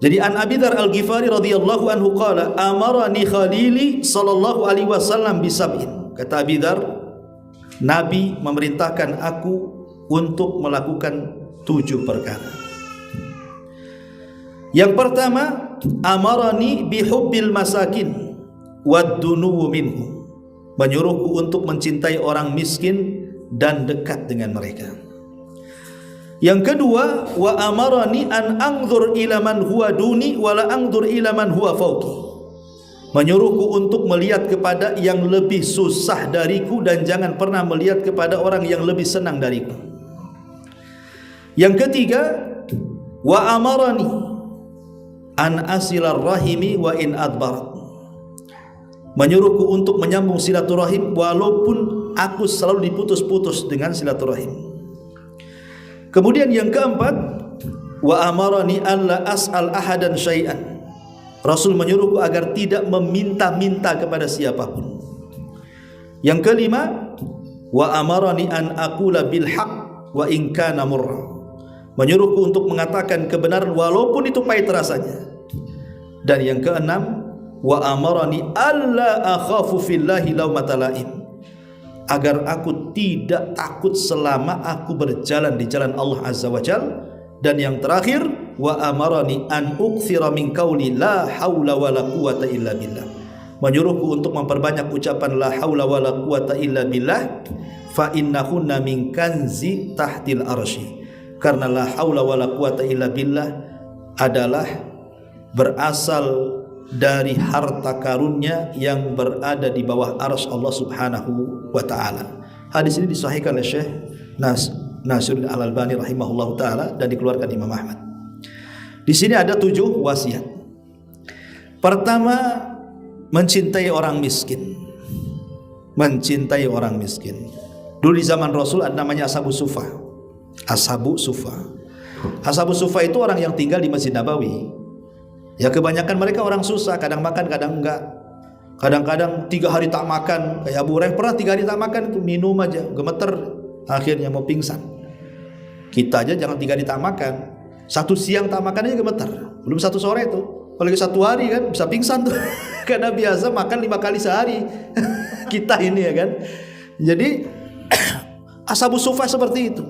Jadi an Abi Dzar Al-Ghifari radhiyallahu anhu qala amarani khalili sallallahu alaihi wasallam bisab'in. Kata Abi Dzar, Nabi memerintahkan aku untuk melakukan 7 perkara. Yang pertama, amarani bihubbil masakin wad-dunuwu minhum. Menyuruhku untuk mencintai orang miskin dan dekat dengan mereka. Yang kedua, wa amarani an anzur ila man huwa duni wa la anzur ila man huwa fawqi. Menyuruhku untuk melihat kepada yang lebih susah dariku dan jangan pernah melihat kepada orang yang lebih senang dariku. Yang ketiga, wa amarani an asilar rahimi wa in adbarat. Menyuruhku untuk menyambung silaturahim walaupun aku selalu diputus-putus dengan silaturahim. Kemudian yang keempat, wa amarani alla as'al ahadan syai'an. Rasul menyuruhku agar tidak meminta-minta kepada siapapun. Yang kelima, wa amarani an aqula bil haqq wa in kana murra. Menyuruhku untuk mengatakan kebenaran walaupun itu pahit rasanya. Dan yang keenam, wa amarani alla akhafu fillahi laumata laim. Agar aku tidak takut selama aku berjalan di jalan Allah Azza wa Jalla. Dan yang terakhir, wa amarani an ukthira min qawli la haula wala quwata illa billah. Menyuruhku untuk memperbanyak ucapan la haula wala quwata illa billah, fa innahunna min kanzi tahtil arsy. Karena la haula wala quwata illa billah adalah berasal dari harta karunnya yang berada di bawah arsy Allah Subhanahu wa taala. Hadis ini disahihkan oleh Syekh Nasiruddin Al-Albani rahimahullahu taala dan dikeluarkan Imam Ahmad. Di sini ada 7 wasiat. Pertama, mencintai orang miskin. Mencintai orang miskin. Dulu di zaman Rasul ada namanya Ashabus Sufa. Ashabus Sufa. Ashabus Sufa itu orang yang tinggal di Masjid Nabawi. Ya kebanyakan mereka orang susah, kadang makan kadang enggak. Kadang-kadang 3 hari tak makan. Kayak Abu Hurairah pernah 3 hari tak makan, itu minum aja, gemeter, akhirnya mau pingsan. Kita aja jangan 3 hari tak makan, 1 siang tak makan aja gemeter, belum 1 sore itu. Kalau 1 hari kan bisa pingsan tuh. Karena biasa makan 5 kali sehari. Kita ini ya kan. Jadi Ashabus Sufa seperti itu.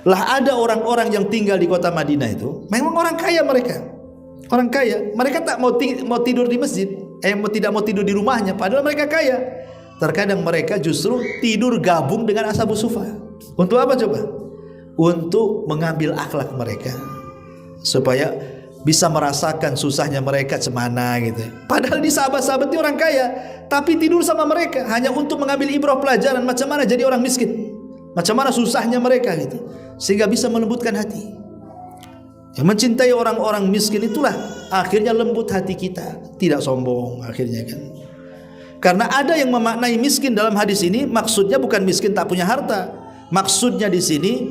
Lah ada orang-orang yang tinggal di kota Madinah itu, memang orang kaya mereka. Orang kaya, mereka tak mau tidur di masjid, tidak mau tidur di rumahnya, padahal mereka kaya. Terkadang mereka justru tidur gabung dengan Ashabus Sufa. Untuk apa coba? Untuk mengambil akhlak mereka, supaya bisa merasakan susahnya mereka cemana gitu. Padahal di sahabat-sahabat ini orang kaya, tapi tidur sama mereka hanya untuk mengambil ibrah pelajaran macam mana jadi orang miskin, macam mana susahnya mereka gitu, sehingga bisa melembutkan hati. Yang mencintai orang-orang miskin itulah akhirnya lembut hati kita, tidak sombong akhirnya kan. Karena ada yang memaknai miskin dalam hadis ini, maksudnya bukan miskin tak punya harta. Maksudnya di sini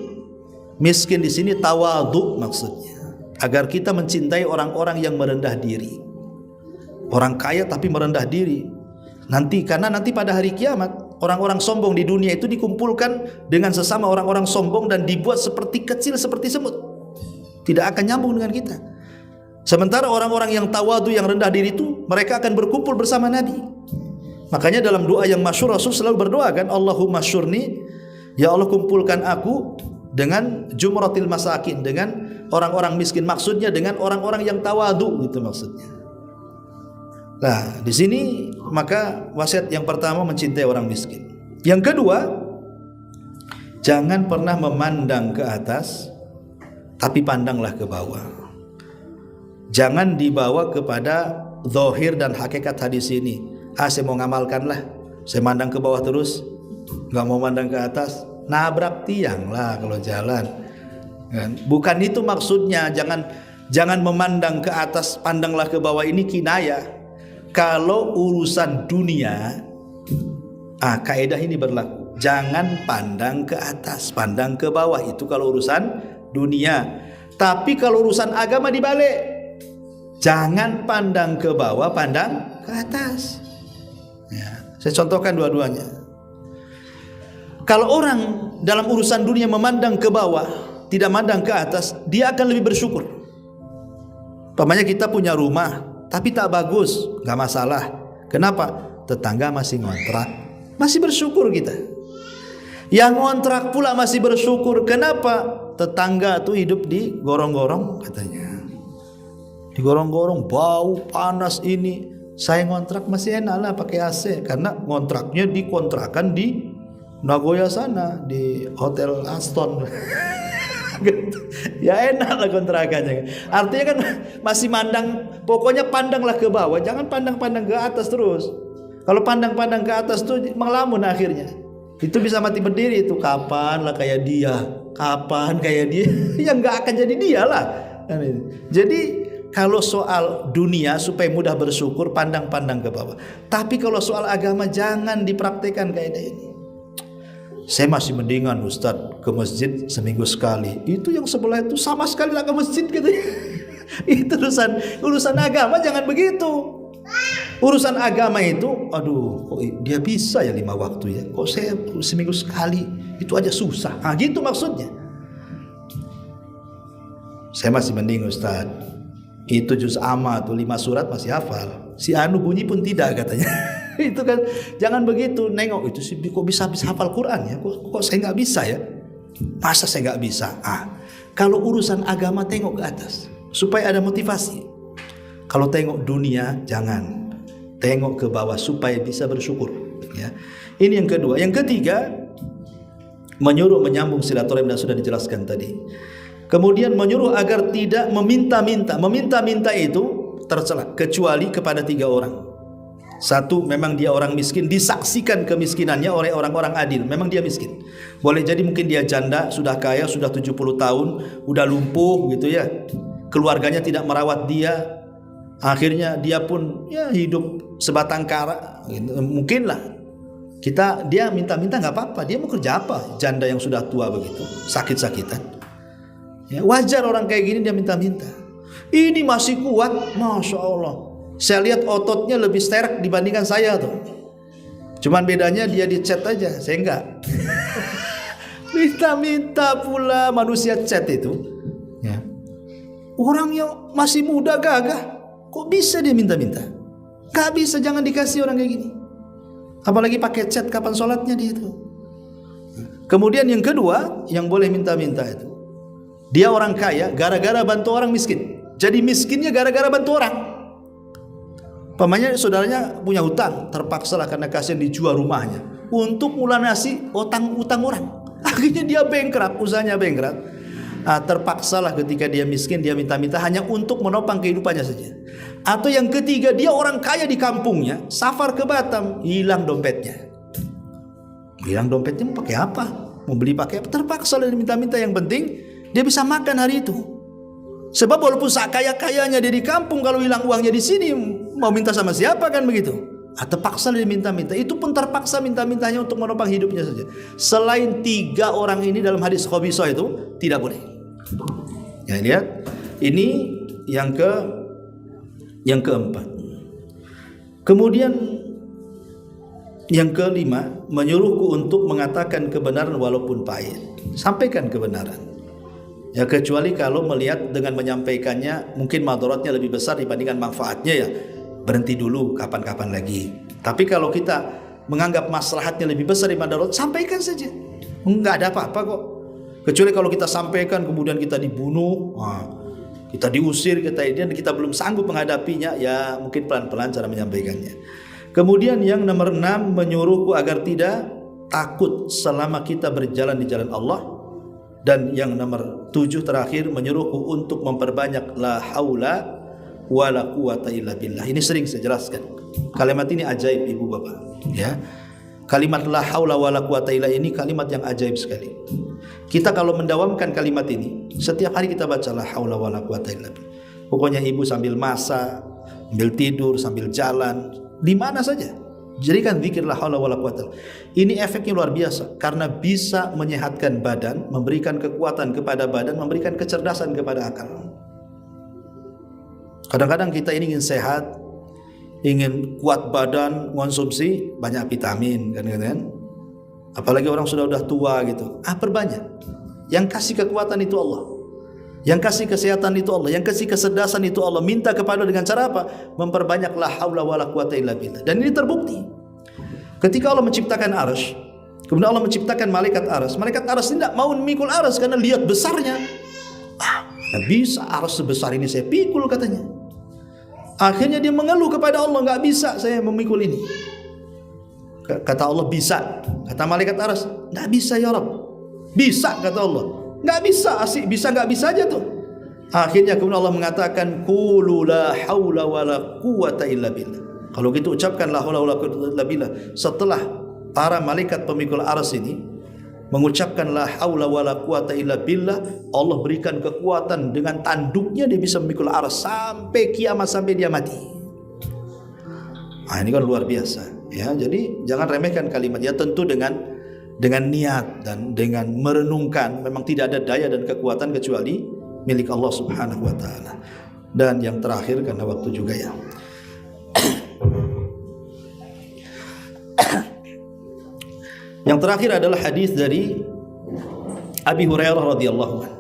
miskin di sini tawadhu maksudnya. Agar kita mencintai orang-orang yang merendah diri. Orang kaya tapi merendah diri. Karena nanti pada hari kiamat orang-orang sombong di dunia itu dikumpulkan dengan sesama orang-orang sombong dan dibuat seperti kecil seperti semut. Tidak akan nyambung dengan kita. Sementara orang-orang yang tawadu, yang rendah diri itu, mereka akan berkumpul bersama Nabi. Makanya dalam doa yang masyhur Rasul selalu berdoa kan, Allahumma syurni, ya Allah kumpulkan aku dengan jumratil masakin, dengan orang-orang miskin. Maksudnya dengan orang-orang yang tawadu gitu maksudnya. Nah, di sini maka wasiat yang pertama mencintai orang miskin. Yang kedua, jangan pernah memandang ke atas, tapi pandanglah ke bawah. Jangan dibawa kepada zahir dan hakikat hadis ini. Saya mau ngamalkan lah, saya mandang ke bawah terus, nggak mau mandang ke atas, nabrak tiang lah kalau jalan. Bukan itu maksudnya. Jangan memandang ke atas, pandanglah ke bawah, ini kinayah. Kalau urusan dunia, kaidah ini berlaku. Jangan pandang ke atas, pandang ke bawah. Itu kalau urusan dunia. Tapi kalau urusan agama dibalik, jangan pandang ke bawah, pandang ke atas ya. Saya contohkan dua-duanya. Kalau orang dalam urusan dunia memandang ke bawah, tidak memandang ke atas, dia akan lebih bersyukur. Umpamanya kita punya rumah tapi tak bagus, nggak masalah. Kenapa? Tetangga masih ngontrak, masih bersyukur kita. Yang ngontrak pula masih bersyukur. Kenapa? Tetangga tuh hidup di gorong-gorong katanya. Di gorong-gorong bau panas ini. Saya ngontrak masih enak lah pakai AC karena ngontraknya dikontrakan di Nagoya sana di Hotel Aston. Ya enak lah kontrakannya. Artinya kan masih mandang, pokoknya pandanglah ke bawah, jangan pandang-pandang ke atas terus. Kalau pandang-pandang ke atas tuh melamun akhirnya. Itu bisa mati berdiri itu. Kapan lah kayak dia? Kapan kayak dia? Ya nggak akan jadi dia lah. Jadi kalau soal dunia supaya mudah bersyukur, pandang-pandang ke bawah. Tapi kalau soal agama jangan dipraktekkan kaidah ini. Saya masih mendingan Ustadz ke masjid seminggu sekali. Itu yang sebelah itu sama sekali nggak ke masjid gitu. Itu urusan agama jangan begitu. Urusan agama itu, aduh, kok dia bisa ya 5 waktu ya. Kok saya seminggu sekali itu aja susah. Nah gitu maksudnya. Saya masih mending Ustadz. Itu juz amma tuh 5 surat masih hafal. Si anu bunyi pun tidak katanya. Itu kan jangan begitu nengok itu sih kok bisa hafal Quran ya, kok saya nggak bisa ya, masa saya nggak bisa. Kalau urusan agama tengok ke atas supaya ada motivasi. Kalau tengok dunia jangan, tengok ke bawah supaya bisa bersyukur ya. Ini yang kedua. Yang ketiga, menyuruh menyambung silaturahim dan sudah dijelaskan tadi. Kemudian menyuruh agar tidak meminta-minta. Meminta-minta itu tercela kecuali kepada 3 orang. Satu, memang dia orang miskin, disaksikan kemiskinannya oleh orang-orang adil. Memang dia miskin. Boleh jadi mungkin dia janda, sudah kaya, sudah 70 tahun, udah lumpuh gitu ya. Keluarganya tidak merawat dia. Akhirnya dia pun ya hidup sebatang kara gitu. Mungkin lah dia minta-minta nggak apa-apa. Dia mau kerja apa? Janda yang sudah tua begitu, sakit-sakitan. Ya, wajar orang kayak gini dia minta-minta. Ini masih kuat, Masya Allah. Saya lihat ototnya lebih sterek dibandingkan saya tuh. Cuman bedanya dia di chat aja, saya enggak. Minta-minta pula manusia chat itu. Ya. Orang yang masih muda gagah, kok bisa dia minta-minta? Gak bisa, jangan dikasih orang kayak gini. Apalagi pakai chat kapan sholatnya dia itu. Kemudian yang kedua, yang boleh minta-minta itu, dia orang kaya gara-gara bantu orang miskin. Jadi miskinnya gara-gara bantu orang. Pamannya saudaranya punya hutang, terpaksalah karena kasihan dijual rumahnya untuk melunasi utang orang. Akhirnya dia bankrupt, usahanya bankrupt. Terpaksalah ketika dia miskin dia minta-minta hanya untuk menopang kehidupannya saja. Atau yang ketiga, dia orang kaya di kampungnya, safar ke Batam, hilang dompetnya. Hilang dompetnya mau pakai apa? Mau beli pakai apa? Terpaksa dia minta-minta, yang penting dia bisa makan hari itu. Sebab walaupun sekaya-kayanya dia di kampung, kalau hilang uangnya di sini mau minta sama siapa kan begitu? Terpaksa dia minta-minta. Itu pun terpaksa minta-mintanya untuk menopang hidupnya saja. Selain 3 orang ini dalam hadis Khabisah itu tidak boleh. Ya, lihat. Ini yang keempat. Kemudian yang kelima, menyuruhku untuk mengatakan kebenaran walaupun pahit. Sampaikan kebenaran. Ya, kecuali kalau melihat dengan menyampaikannya mungkin madaratnya lebih besar dibandingkan manfaatnya, ya berhenti dulu, kapan-kapan lagi. Tapi kalau kita menganggap maslahatnya lebih besar daripada madarat, sampaikan saja. Enggak ada apa-apa kok. Kecuali kalau kita sampaikan kemudian kita dibunuh, kita diusir, kita belum sanggup menghadapinya, ya mungkin pelan-pelan cara menyampaikannya. Kemudian yang nomor 6, menyuruhku agar tidak takut selama kita berjalan di jalan Allah. Dan yang nomor 7 terakhir, menyuruhku untuk memperbanyak la haula wala quwata illa billah. Ini sering saya jelaskan. Kalimat ini ajaib ibu bapak. Ya, kalimat la haula wala quwata illa ini kalimat yang ajaib sekali. Kita kalau mendawamkan kalimat ini, setiap hari kita baca la haula wala quwata illa billah. Pokoknya ibu sambil masak, sambil tidur, sambil jalan, di mana saja, jadikan zikir la haula wala quwata. Ini efeknya luar biasa karena bisa menyehatkan badan, memberikan kekuatan kepada badan, memberikan kecerdasan kepada akal. Kadang-kadang kita ini ingin sehat, ingin kuat badan, konsumsi banyak vitamin kan. Apalagi orang sudah tua gitu. Perbanyak. Yang kasih kekuatan itu Allah. Yang kasih kesehatan itu Allah, yang kasih kecerdasan itu Allah. Minta kepada dengan cara apa? Memperbanyak la haula wala quwata illa billah. Dan ini terbukti. Ketika Allah menciptakan arsy, kemudian Allah menciptakan malaikat arsy. Malaikat arsy tidak mau memikul arsy karena lihat besarnya. Nggak bisa arsy sebesar ini saya pikul katanya. Akhirnya dia mengeluh kepada Allah, nggak bisa saya memikul ini. Kata Allah bisa. Kata malaikat arsy, nggak bisa ya Rabb. Bisa kata Allah. Nggak bisa, asik bisa nggak bisa aja tuh. Akhirnya kemudian Allah mengatakan qulu la haula wala quwata illa billah. Kalau gitu ucapkan la haula wala quwata illa billah. Setelah para malaikat pemikul arsy ini mengucapkan la haula wala quwata illa billah, Allah berikan kekuatan dengan tanduknya dia bisa memikul arsy sampai kiamat, sampai dia mati. Nah, ini kan luar biasa ya. Jadi jangan remehkan kalimatnya, tentu dengan niat dan dengan merenungkan. Memang tidak ada daya dan kekuatan kecuali milik Allah Subhanahu wa taala. Dan yang terakhir karena waktu juga ya. Yang terakhir adalah hadis dari Abi Hurairah radhiyallahu anhu.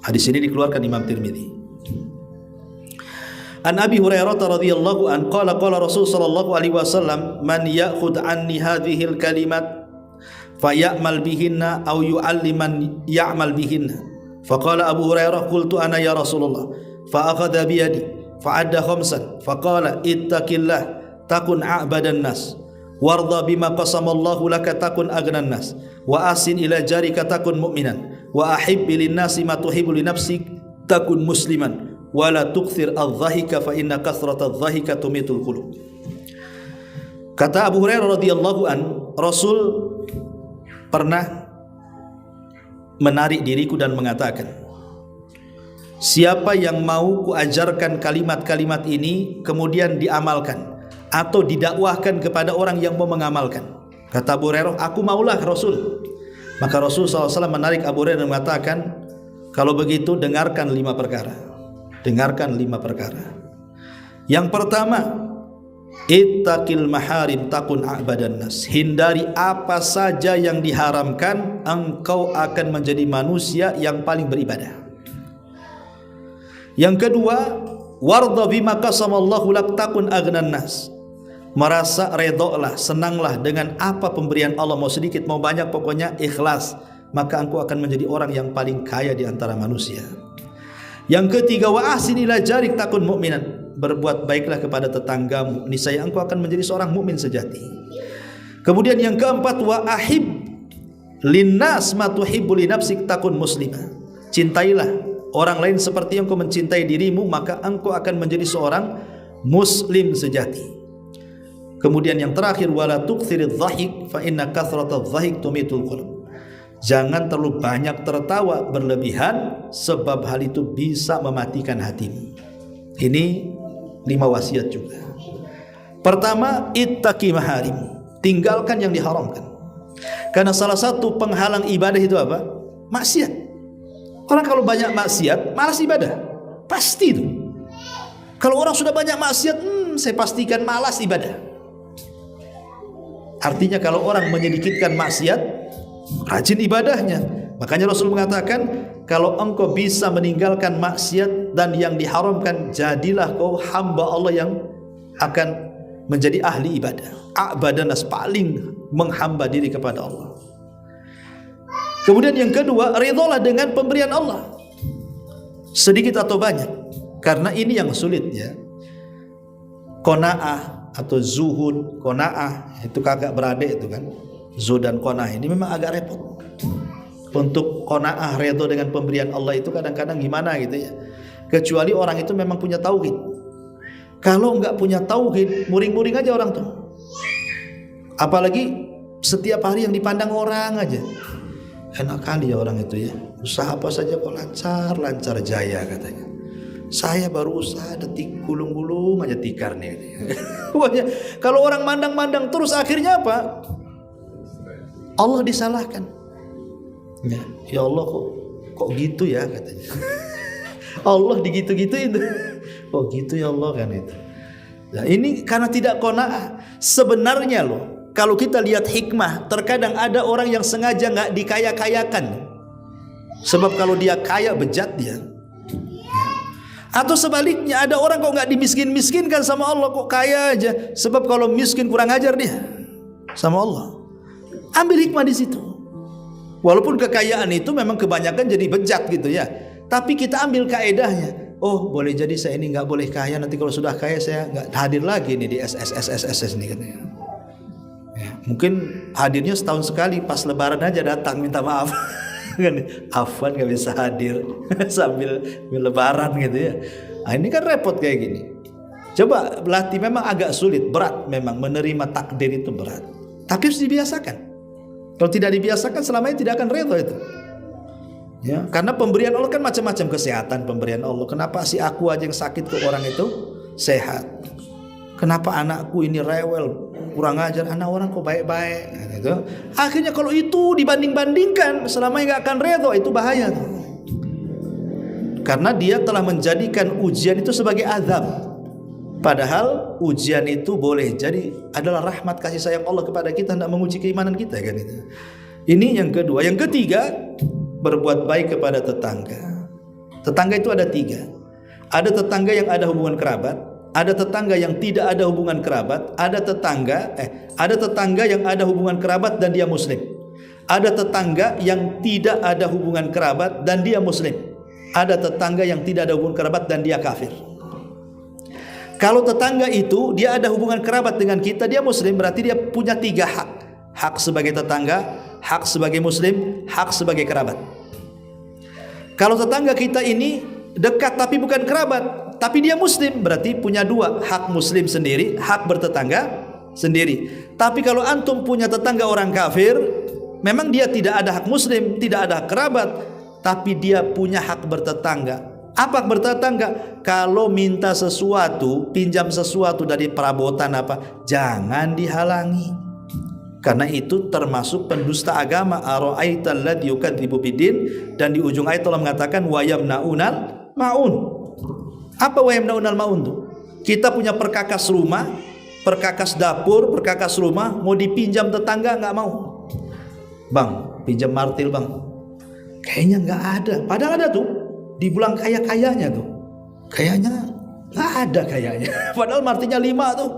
Hadis ini dikeluarkan Imam Tirmidzi. An Abi Hurairah radhiyallahu anhu qala qala Rasul sallallahu alaihi wasallam man ya'khudh anni hadhil kalimat faya'mal bihinna aw yu'alliman ya'mal bihinna. Faqala Abu Hurairah qultu ana ya Rasulullah fa akhadha bi yadi fa'adda khamsan faqala ittaqillah takun a'badan nas warda bima qasamallahu laka takun aghnan nas wa asin ila jarika takun mu'minan wa ahibbi lin nasi ma tuhibbu li nafsik takun musliman wa la tukthir adh-dhahika fa inna kathrata adh-dhahika tumitul qulub. Kata Abu Hurairah radhiyallahu an, Rasul pernah menarik diriku dan mengatakan, siapa yang mau kuajarkan kalimat-kalimat ini kemudian diamalkan atau didakwahkan kepada orang yang mau mengamalkan. Kata Abu Hurairah, aku maulah Rasul. Maka Rasul SAW menarik Abu Hurairah dan mengatakan, kalau begitu dengarkan 5 perkara. Dengarkan 5 perkara. Yang pertama, ittaqil maharim takun a'badan nas. Hindari apa saja yang diharamkan, engkau akan menjadi manusia yang paling beribadah. Yang kedua, warda bima qasamallahu lak takun aghnan nas. Merasa redoklah, senanglah dengan apa pemberian Allah, mau sedikit mau banyak, pokoknya ikhlas, maka engkau akan menjadi orang yang paling kaya di antara manusia. Yang ketiga, wa ahsin ila jarik takun mu'minan. Berbuat baiklah kepada tetanggamu, niscaya engkau akan menjadi seorang mukmin sejati. Kemudian yang keempat, wa ahib linnas ma tuhibbu li nafsik takun muslimah. Cintailah orang lain seperti yang engkau mencintai dirimu, maka engkau akan menjadi seorang muslim sejati. Kemudian yang terakhir, wala tuktsiridz dhahik fa inna kathratadz dhahik tumitul qulub. Jangan terlalu banyak tertawa berlebihan, sebab hal itu bisa mematikan hatimu. Ini 5 wasiat juga. Pertama, ittaqi maharim, tinggalkan yang diharamkan. Karena salah satu penghalang ibadah itu apa? Maksiat. Orang kalau banyak maksiat, malas ibadah. Pasti itu. Kalau orang sudah banyak maksiat, saya pastikan malas ibadah. Artinya kalau orang menyedikitkan maksiat, rajin ibadahnya. Makanya Rasul mengatakan, kalau engkau bisa meninggalkan maksiat dan yang diharamkan, jadilah kau hamba Allah yang akan menjadi ahli ibadah. A'badan-nas, paling menghamba diri kepada Allah. Kemudian yang kedua, ridholah dengan pemberian Allah, sedikit atau banyak. Karena ini yang sulit ya. Qanaah atau zuhud, qanaah itu kakak beradik itu kan. Zuhud dan qanaah ini memang agak repot. Untuk qanaah, redha dengan pemberian Allah itu kadang-kadang gimana gitu ya. Kecuali orang itu memang punya tauhid. Kalau enggak punya tauhid, muring-muring aja orang tuh. Apalagi setiap hari yang dipandang orang aja. Enak kali ya orang itu ya. Usaha apa saja kok lancar jaya katanya. Saya baru usaha detik gulung-gulung aja tikar nih. Kalau orang mandang-mandang terus, akhirnya apa? Allah disalahkan. Ya Allah kok gitu ya katanya. Allah digitu-gituin. Oh gitu ya Allah kan itu. Nah, ini karena tidak qanaah. Sebenarnya loh, kalau kita lihat hikmah, terkadang ada orang yang sengaja nggak dikaya-kayakan. Sebab kalau dia kaya bejat dia. Atau sebaliknya ada orang kok nggak dimiskin-miskinkan sama Allah, kok kaya aja. Sebab kalau miskin kurang ajar dia sama Allah. Ambil hikmah di situ. Walaupun kekayaan itu memang kebanyakan jadi bejat gitu ya. Tapi kita ambil kaedahnya. Oh, boleh jadi saya ini nggak boleh kaya, nanti kalau sudah kaya saya nggak hadir lagi nih di SSSSS ini katanya. Ya, mungkin hadirnya setahun sekali, pas Lebaran aja datang minta maaf. Kan Afwan nggak bisa hadir sambil Lebaran gitu ya. Nah, ini kan repot kayak gini. Coba berarti memang agak sulit, berat memang menerima takdir itu berat. Tapi harus dibiasakan. Kalau tidak dibiasakan selamanya tidak akan redha itu. Ya, karena pemberian Allah kan macam-macam, kesehatan pemberian Allah. Kenapa si aku aja yang sakit ke orang itu sehat? Kenapa anakku ini rewel, kurang ajar, anak orang kok baik-baik gitu. Akhirnya kalau itu dibanding-bandingkan selamanya nggak akan redha, itu bahaya tuh. Karena dia telah menjadikan ujian itu sebagai azab. Padahal ujian itu boleh jadi adalah rahmat kasih sayang Allah kepada kita, hendak menguji keimanan kita kan itu. Ini yang kedua. Yang ketiga, berbuat baik kepada tetangga. Tetangga itu ada 3. Ada tetangga yang ada hubungan kerabat, ada tetangga yang tidak ada hubungan kerabat, ada tetangga yang ada hubungan kerabat dan dia muslim. Ada tetangga yang tidak ada hubungan kerabat dan dia muslim. Ada tetangga yang tidak ada hubungan kerabat dan dia kafir. Kalau tetangga itu dia ada hubungan kerabat dengan kita, dia muslim, berarti dia punya 3 hak. Hak sebagai tetangga, hak sebagai muslim, hak sebagai kerabat. Kalau tetangga kita ini dekat tapi bukan kerabat, tapi dia muslim, berarti punya 2, hak muslim sendiri, hak bertetangga sendiri. Tapi kalau antum punya tetangga orang kafir, memang dia tidak ada hak muslim, tidak ada hak kerabat, tapi dia punya hak bertetangga. Apa hak bertetangga? Kalau minta sesuatu, pinjam sesuatu dari perabotan apa, jangan dihalangi. Karena itu termasuk pendusta agama. Ara'aital ladzi yukadzibu biddin, dan di ujung ayat Allah mengatakan wa yamnaunal maun. Apa wa yamnaunal maun tuh? Kita punya perkakas rumah, perkakas dapur, perkakas rumah, mau dipinjam tetangga nggak mau. Bang, pinjam martil bang. Kayaknya nggak ada. Padahal ada tuh. Dibilang kaya-kayanya tuh. Kayaknya nggak ada kayaknya. Padahal martilnya 5 tuh.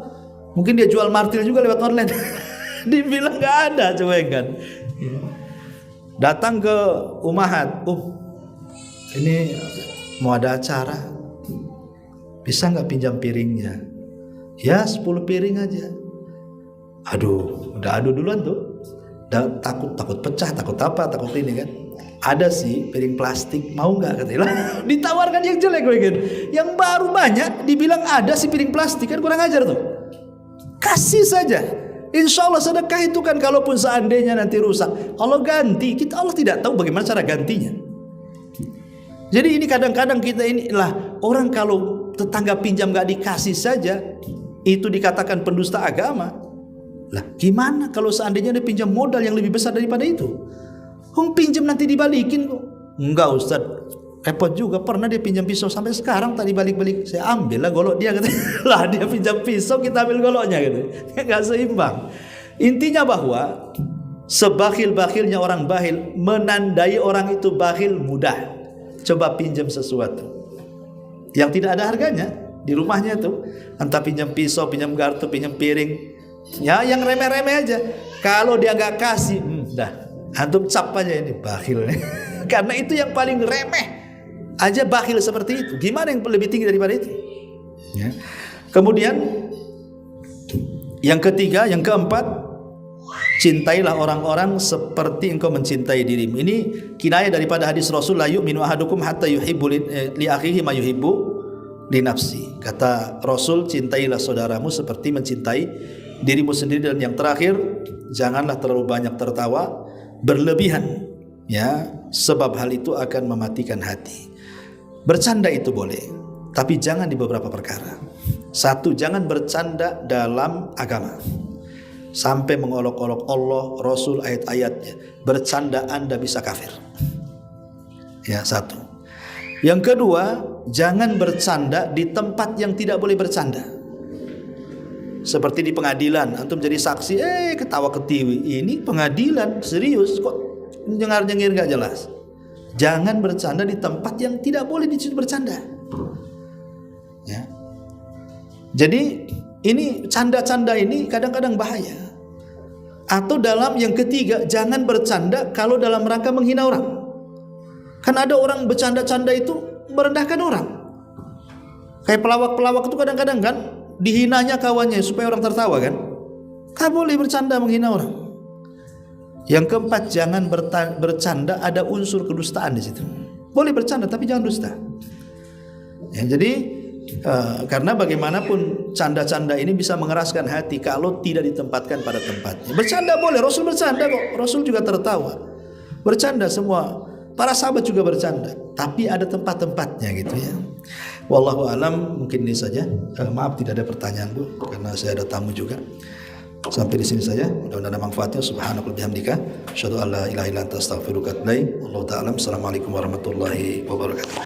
Mungkin dia jual martil juga lewat online. Dibilang nggak ada, coba kan. Datang ke Umahat, ini mau ada acara, bisa nggak pinjam piringnya? Ya 10 piring aja. Aduh, udah adu duluan tuh. Takut pecah, takut apa, takut ini kan. Ada sih piring plastik, mau nggak katanya. Ditawarkan yang jelek kan. Yang baru banyak dibilang ada sih piring plastik, kan kurang ajar tuh. Kasih saja. Insya Allah sedekah itu kan, kalaupun seandainya nanti rusak, Allah ganti. Allah tidak tahu bagaimana cara gantinya. Jadi ini kadang-kadang kita inilah orang, kalau tetangga pinjam gak dikasih saja, itu dikatakan pendusta agama. Lah gimana kalau seandainya dia pinjam modal yang lebih besar daripada itu? Pinjam nanti dibalikin kok. Enggak Ustaz, repot juga. Pernah dia pinjam pisau sampai sekarang tadi balik-balik. Saya ambil lah golok dia katanya. Lah dia pinjam pisau, kita ambil goloknya gitu. Enggak seimbang. Intinya bahwa sebakhil-bakhilnya orang bakhil, menandai orang itu bakhil mudah. Coba pinjam sesuatu yang tidak ada harganya di rumahnya tuh, entah pinjam pisau, pinjam garpu, pinjam piring, ya yang remeh-remeh aja. Kalau dia nggak kasih, dah antum cap aja ini bakhil. Karena itu yang paling remeh aja bakhil seperti itu. Gimana yang lebih tinggi daripada itu? Ya. Kemudian yang ketiga, yang keempat, cintailah orang-orang seperti engkau mencintai dirimu. Ini kinayah daripada hadis Rasul, la yu'minu ahadukum hatta yuhibbu li akhihi ma yuhibbu li nafsi. Kata Rasul, cintailah saudaramu seperti mencintai dirimu sendiri. Dan yang terakhir, janganlah terlalu banyak tertawa berlebihan, ya, sebab hal itu akan mematikan hati. Bercanda itu boleh, tapi jangan di beberapa perkara. 1, jangan bercanda dalam agama sampai mengolok-olok Allah, Rasul, ayat-ayatnya. Bercanda Anda bisa kafir. Ya, 1. Yang kedua, jangan bercanda di tempat yang tidak boleh bercanda. Seperti di pengadilan, antum jadi saksi, ketawa ketiwi. Ini pengadilan serius kok, nyengir-nyengir gak jelas. Jangan bercanda di tempat yang tidak boleh di situ bercanda. Ya. Jadi ini canda-canda ini kadang-kadang bahaya. Atau dalam yang ketiga, jangan bercanda kalau dalam rangka menghina orang. Kan ada orang bercanda-canda itu merendahkan orang. Kayak pelawak-pelawak itu kadang-kadang kan dihinanya kawannya supaya orang tertawa kan. Tak boleh bercanda menghina orang. Yang keempat, jangan bercanda ada unsur kedustaan di situ. Boleh bercanda tapi jangan dusta. Ya, jadi karena bagaimanapun canda-canda ini bisa mengeraskan hati kalau tidak ditempatkan pada tempatnya. Bercanda boleh, Rasul bercanda kok, Rasul juga tertawa. Bercanda semua, para sahabat juga bercanda, tapi ada tempat-tempatnya gitu ya. Wallahu alam, mungkin ini saja. Maaf tidak ada pertanyaan Bu, karena saya ada tamu juga. Sampai di sini saja. Mudah-mudahan ada manfaatnya. Subhanakallahumma bihamdika, asyhadu an la ilaha illa anta astaghfiruka wa atubu ilaik. Wallahu ta'ala. Assalamualaikum warahmatullahi wabarakatuh.